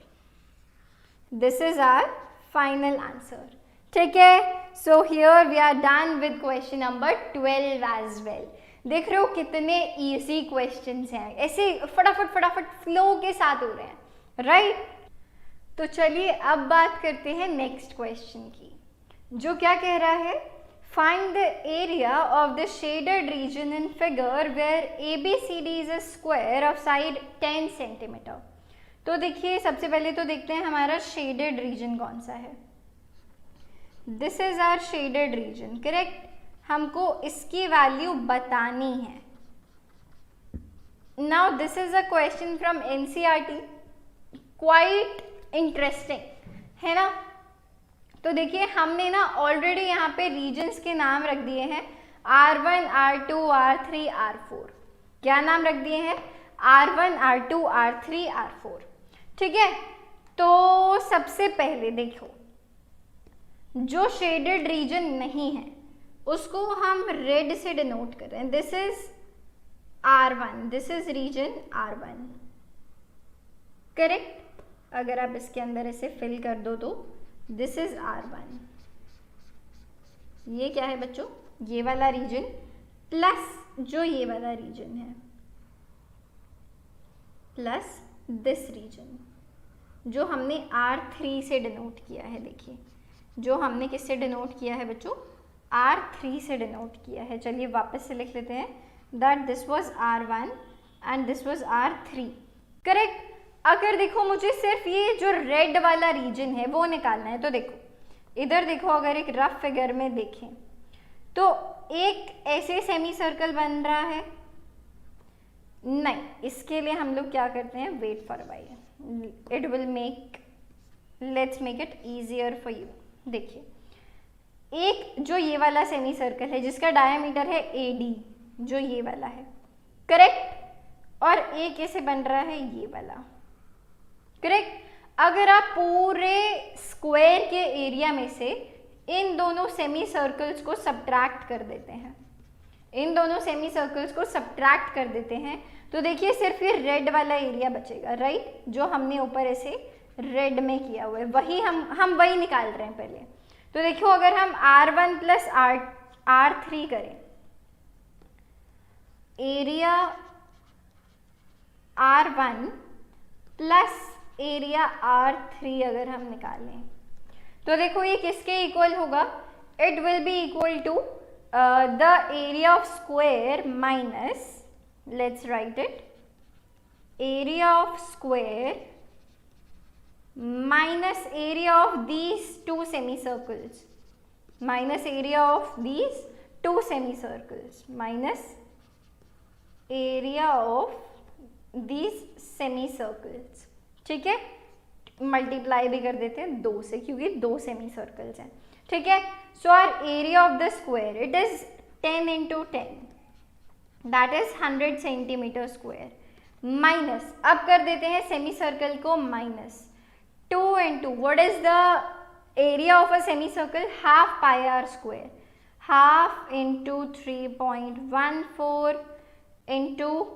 This is our final answer. ठीक है, so here we are done with question number 12 as well. देख रहे हो कितने इजी क्वेश्चंस हैं, ऐसे फटाफट फ्लो के साथ हो रहे हैं, राइट? तो चलिए अब बात करते हैं नेक्स्ट क्वेश्चन की, जो क्या कह रहा है? Find the area of the shaded region in figure where ABCD is a square of side 10 centimetre. तो देखिए सबसे पहले तो देखते हैं हमारा शेडेड रीजन कौन सा है। This is our shaded region, correct? हमको इसकी वैल्यू बतानी है। Now this is a question from NCERT, quite interesting है ना। तो देखिए हमने ना ऑलरेडी यहाँ पे रीजन्स के नाम रख दिए हैं, R1, R2, R3, R4। क्या नाम रख दिए हैं? R1, R2, R3, R4। ठीक है, तो सबसे पहले देखो जो शेडेड रीजन नहीं है उसको हम रेड से डिनोट कर रहे हैं। This is R1, this is region R1, correct? अगर आप इसके अंदर ऐसे फिल कर दो तो दिस इज R1। ये क्या है बच्चों? ये वाला रीजन प्लस जो ये वाला रीजन है प्लस दिस रीजन जो हमने R3 से डिनोट किया है। देखिए जो हमने किससे डिनोट किया है बच्चों? R3 से डिनोट किया है। चलिए वापस से लिख लेते हैं that this was R1 and this was R3, correct? अगर देखो मुझे सिर्फ ये जो रेड वाला रीजन है वो निकालना है, तो देखो इधर देखो, अगर एक रफ फिगर में देखें तो एक ऐसे सेमी सर्कल बन रहा है। नहीं, इसके लिए हम लोग क्या करते हैं? Wait for a while, it will make, let's make it easier for you. देखिए एक जो ये वाला सेमी सर्कल है जिसका डायमीटर है AD, जो ये वाला है, करेक्ट? और एक ऐसे बन रहा है ये वाला, करेक्ट? अगर आप पूरे स्क्वायर के एरिया में से इन दोनों सेमी सर्कल्स को सब्ट्रैक्ट कर देते हैं, इन दोनों सेमी सर्कल्स को सब्ट्रैक्ट कर देते हैं, तो देखिए सिर्फ ये रेड वाला एरिया बचेगा, राइट, जो हमने ऊपर ऐसे रेड में किया हुआ है, वही हम वही निकाल रहे हैं पहले। तो देखो अगर हम R1 प्लस R3 करें, area R1 plus area R3 अगर हम निकालें, तो देखो ये किसके इक्वल होगा, it will be equal to the area of square minus, let's write it, area of square minus area of these two semicircles, minus area of these two semicircles, minus area of these semicircles, ठीक है, multiply भी कर देते हैं 2 से क्योंकि 2 सेमीसर्कल्स हैं, ठीक है। So our area of the square it is 10 into 10, that is 100 centimetre square, minus, अब कर देते हैं सेमी सर्कल को minus 2 into what is the area of a semi circle, half pi are square, half into 3.14 into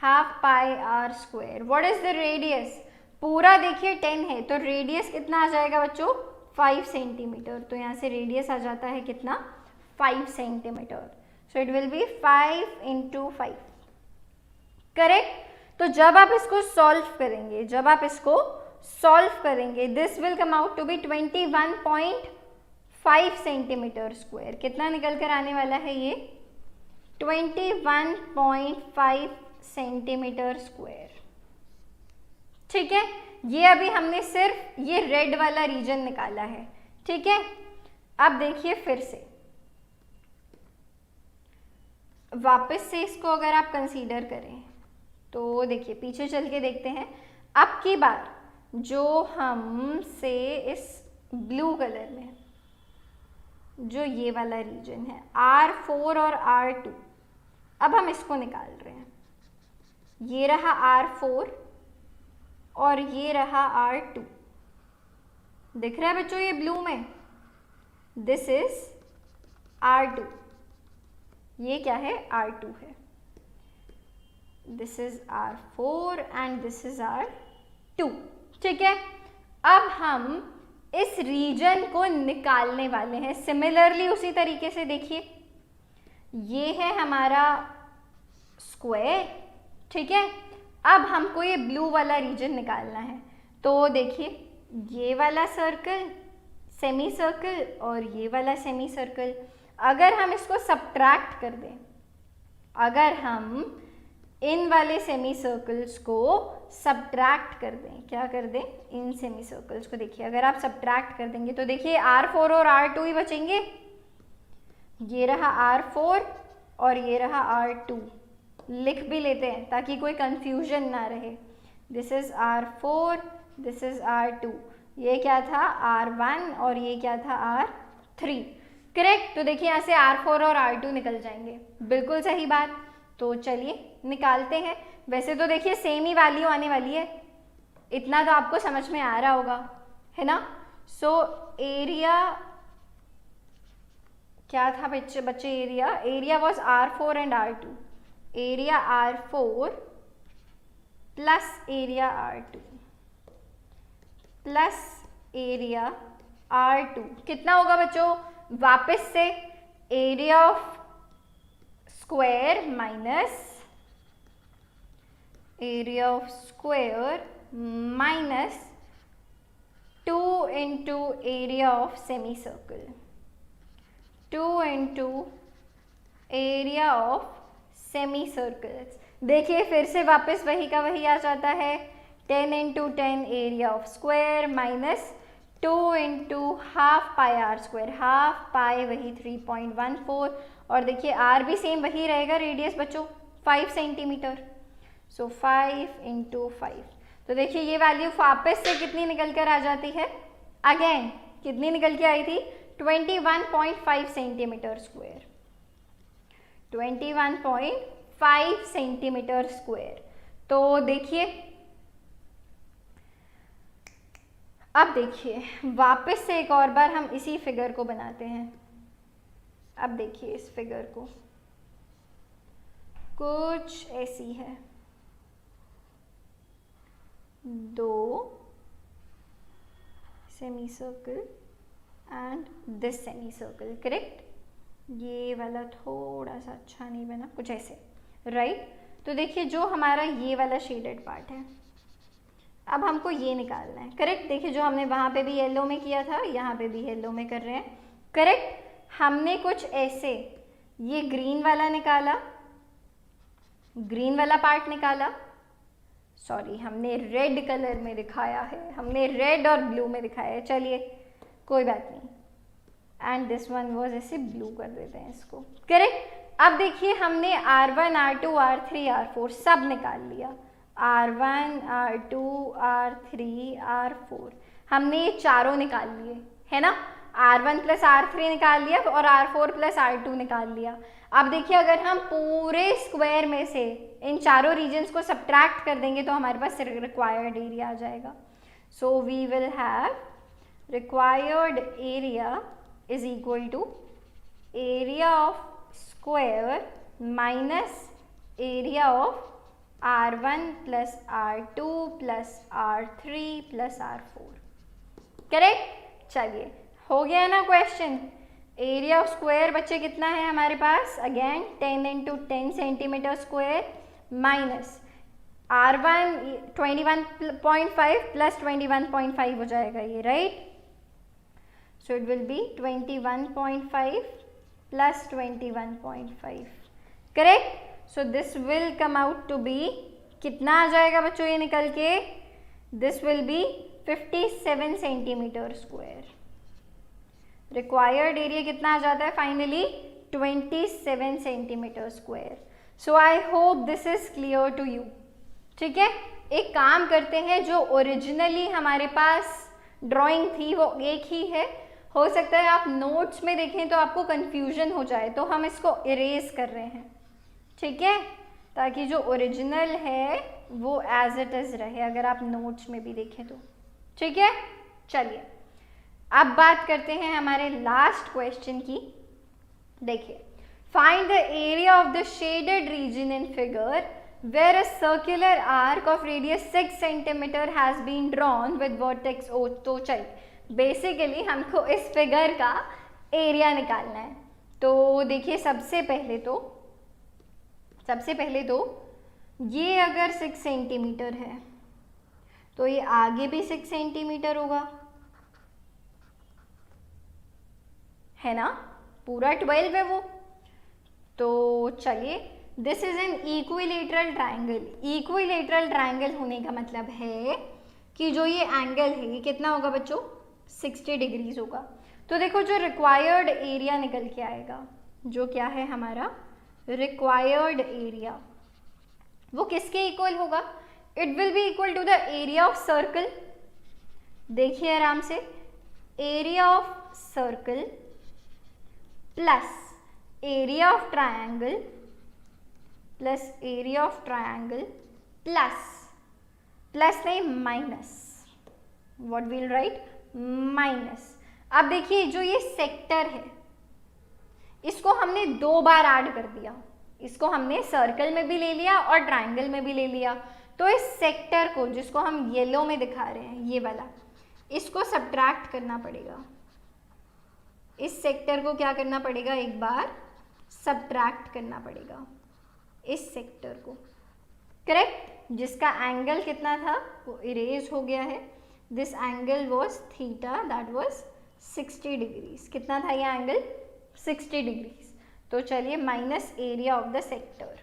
half pi are square, what is the radius, पूरा देखिए 10 है तो radius कितना आ जाएगा बच्चों, 5 सेंटीमीटर, तो यहाँ से रेडियस आ जाता है कितना, 5 centimetre, so it will B 5 into 5, correct. तो जब आप इसको सॉल्व करेंगे, जब आप इसको सॉल्व करेंगे, this will come out to be 21.5 centimetre square, कितना निकल कर आने वाला है ये, 21.5 सेंटीमीटर स्क्वायर, ठीक है। ये अभी हमने सिर्फ ये रेड वाला रीजन निकाला है, ठीक है। अब देखिए फिर से वापस से इसको अगर आप कंसीडर करें तो देखिए पीछे चल के देखते हैं, अब की बार जो हमसे इस ब्लू कलर में जो ये वाला रीजन है R4 और R2, अब हम इसको निकाल रहे हैं, ये रहा R4 और ये रहा R2, दिख रहा है बच्चों ये ब्लू में, दिस इज R2, ये क्या है R2 है, this is R4 and this is R2, ठीक है। अब हम इस रीजन को निकालने वाले हैं, सिमिलरली उसी तरीके से देखिए, ये है हमारा स्क्वायर, ठीक है। अब हमको ये ब्लू वाला रीजन निकालना है, तो देखिए ये वाला सर्कल सेमी सर्कल और ये वाला सेमी सर्कल, अगर हम इसको सब्ट्रैक्ट कर दें, अगर हम इन वाले सेमी सर्कल्स को सब्ट्रैक्ट कर दें, क्या कर दें, इन सेमी सर्कल्स को देखिए अगर आप सब्ट्रैक्ट कर देंगे तो देखिए R4 और R2 ही बचेंगे, ये रहा R4 और ये रहा R2, लिख भी लेते हैं ताकि कोई कंफ्यूजन ना रहे, this is R4, this is R2, ये क्या था R1 और ये क्या था R3, करेक्ट। तो देखिए यहाँ से R4 और R2 निकल जाएंगे, बिल्कुल सही बात। तो चलिए निकालते हैं, वैसे तो देखिए सेम ही वैल्यू आने वाली है, इतना तो आपको समझ में आ रहा होगा, है ना। सो एरिया क्या था बच्चे, area was R4 and R2, area R4 plus area R2 plus area R2 कितना होगा बच्चों, वापस से area of square minus area of square minus 2 into area of semi circle, 2 into area of semi circles, देखिए फिर से वापस वही का वही आ जाता है, 10 into 10 area of square minus 2 into half pi are square, half pi वही 3.14 और देखिए आर भी सेम वही रहेगा, रेडियस बच्चों 5 सेंटीमीटर, सो 5 into 5, तो देखिए ये वैल्यू वापस से कितनी निकल कर आ जाती है, अगेन कितनी निकल के आई थी, 21.5 सेंटीमीटर स्क्वायर, 21.5 सेंटीमीटर स्क्वायर। तो देखिए अब देखिए वापस से एक और बार हम इसी फिगर को बनाते हैं। अब देखिए इस फिगर को, कुछ ऐसी है, 2 semi circle and this semi circle, correct. ये वाला थोड़ा सा अच्छा नहीं बना, कुछ ऐसे, राइट। तो देखिए जो हमारा ये वाला शेडेड पार्ट है, अब हमको ये निकालना है, करेक्ट। देखिए जो हमने वहाँ पे भी येलो में किया था, यहाँ पे भी येलो में कर रहे हैं, करेक्ट। हमने कुछ ऐसे ये ग्रीन वाला निकाला, ग्रीन वाला पार्ट निकाला, सॉरी हमने रेड कलर में दिखाया है, हमने रेड और ब्लू में दिखाया है, चलिए कोई बात नहीं। एंड दिस वन वाज ऐसे ब्लू कर देते हैं इसको, करेक्ट। अब देखिए हमने R1 R2 R3 R4 सब निकाल लिया, R1 R2 R3 R4 हमने ये चारों निकाल लिए, है ना। R1 प्लस R3 निकाल लिया और R4 प्लस R2 निकाल लिया। अब देखिए अगर हम पूरे स्क्वायर में से इन चारों रीजन्स को सब्ट्रैक्ट कर देंगे तो हमारे पास रिक्वायर्ड एरिया आ जाएगा। So we will have required area is equal to area of square minus area of R1 plus R2 plus R3 plus R4, correct. चलिए हो गया ना क्वेश्चन। एरिया ऑफ स्क्वायर बच्चे कितना है हमारे पास, again 10 into 10 centimetre square minus R1 21.5 plus 21.5 हो जाएगा ये, right. So it will be 21.5 plus 21.5, correct? So this will come out to be, कितना आ जाएगा बच्चों ये निकल के, this will be 57 centimetre square. Required area कितना आ जाता है finally, 27 centimetre square. So I hope this is clear to you, ठीक है। एक काम करते हैं, जो ओरिजिनली हमारे पास ड्राइंग थी वो एक ही है, हो सकता है आप नोट्स में देखें तो आपको कंफ्यूजन हो जाए, तो हम इसको इरेज कर रहे हैं, ठीक है, ताकि जो ओरिजिनल है वो एज इट इज रहे अगर आप नोट्स में भी देखें तो, ठीक है। चलिए अब बात करते हैं हमारे लास्ट क्वेश्चन की। देखिए, find the area of the shaded region in figure where a circular arc of radius 6 centimeter has been drawn with vertex O। तो चलिए बेसिकली हमको इस फिगर का एरिया निकालना है। तो देखिए सबसे पहले तो ये अगर 6 सेंटीमीटर है तो ये आगे भी 6 सेंटीमीटर होगा, है ना, पूरा 12 है वो। तो चलिए, this is an equilateral triangle. Equilateral triangle होने का मतलब है कि जो ये एंगल है ये कितना होगा बच्चों, 60 डिग्रीज होगा। तो देखो जो रिक्वायर्ड एरिया निकल के आएगा, जो क्या है हमारा रिक्वायर्ड एरिया, वो किसके इक्वल होगा, it will be equal to the area of circle. देखिए आराम से, area of circle plus area of triangle plus area of triangle plus नहीं minus, what will right, minus. अब देखिए जो ये सेक्टर है इसको हमने 2 बार ऐड कर दिया, इसको हमने सर्कल में भी ले लिया और ट्रायंगल में भी ले लिया। तो इस सेक्टर को, जिसको हम येलो में दिखा रहे हैं ये वाला, इसको सब्ट्रैक्ट करना पड़ेगा। इस सेक्टर को क्या करना पड़ेगा, एक बार सब्ट्रैक्ट करना पड़ेगा इस सेक्टर को, करेक्ट। जिसका एंगल कितना था वो इरेज हो गया है। This angle was theta, that was 60 degrees. कितना था ये एंगल, 60 डिग्रीज। तो चलिए minus area of the sector,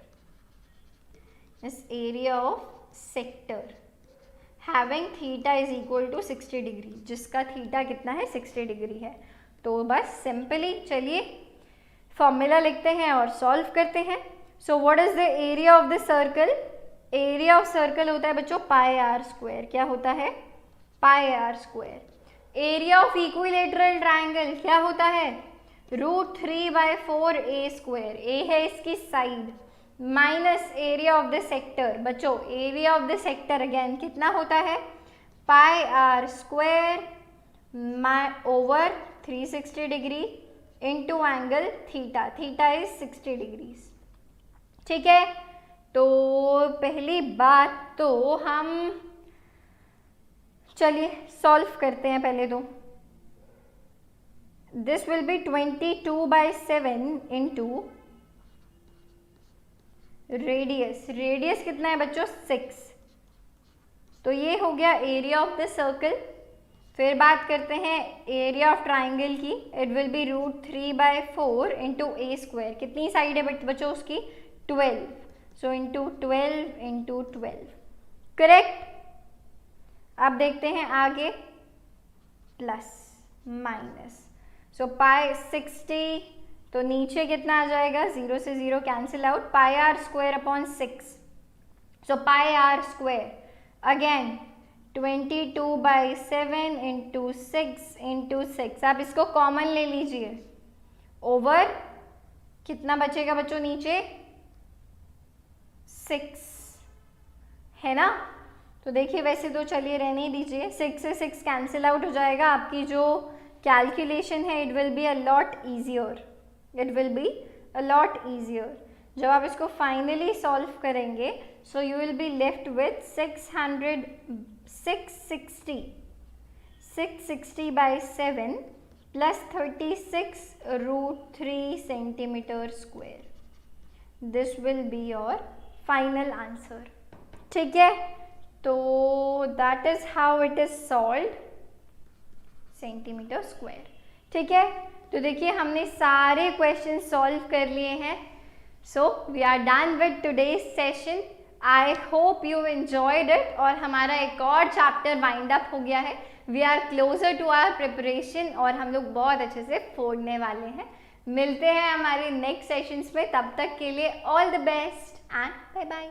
इस area of sector having theta is equal to 60 degree, जिसका थीटा कितना है 60 डिग्री है। तो बस सिंपली चलिए फॉर्मूला लिखते हैं और सॉल्व करते हैं। So what is the area of the circle, area of circle होता है बच्चों पाई आर स्क्वायर। क्या होता है, pi are square. Area of equilateral triangle क्या होता है, √3/4 a स्क्वायर। ए है इसकी side, minus area of the sector. बच्चों area of the sector again कितना होता है, pi are square over 360 degree into angle theta, theta is 60 degrees. ठीक है, तो पहली बात तो हम चलिए सॉल्व करते हैं पहले तो। This will B 22/7 into radius, radius कितना है बच्चों 6, तो ये हो गया एरिया ऑफ द सर्कल। फिर बात करते हैं एरिया ऑफ ट्राइंगल की, it will B √3/4 into A square, कितनी साइड है बच्चों उसकी 12, सो इंटू 12 इंटू 12, करेक्ट। अब देखते हैं आगे प्लस माइनस, सो पाई 60, तो नीचे कितना आ जाएगा 0 से 0 cancel out, pi are square upon 6, so pi are square again 22/7 into 6 into 6, आप इसको कॉमन ले लीजिए, ओवर कितना बचेगा बच्चों नीचे 6 है ना। तो देखिए वैसे तो चलिए रहने ही दीजिए, 6 से 6 कैंसिल आउट हो जाएगा, आपकी जो कैलकुलेशन है it will be a lot easier, it will be a lot easier. जब आप इसको फाइनली सॉल्व करेंगे so you will be left with 660/7 plus 36 √3 centimetre square, this will be your final answer. ठीक है, तो that is how it is solved, centimetre square. ठीक है, तो देखिए हमने सारे क्वेश्चन सॉल्व कर लिए हैं। So we are done with today's session, I hope you enjoyed it, और हमारा एक और चैप्टर वाइंड अप हो गया है, we are closer to our preparation, और हम लोग बहुत अच्छे से फोड़ने वाले हैं। मिलते हैं हमारे नेक्स्ट सेशंस में, तब तक के लिए all the best and bye bye.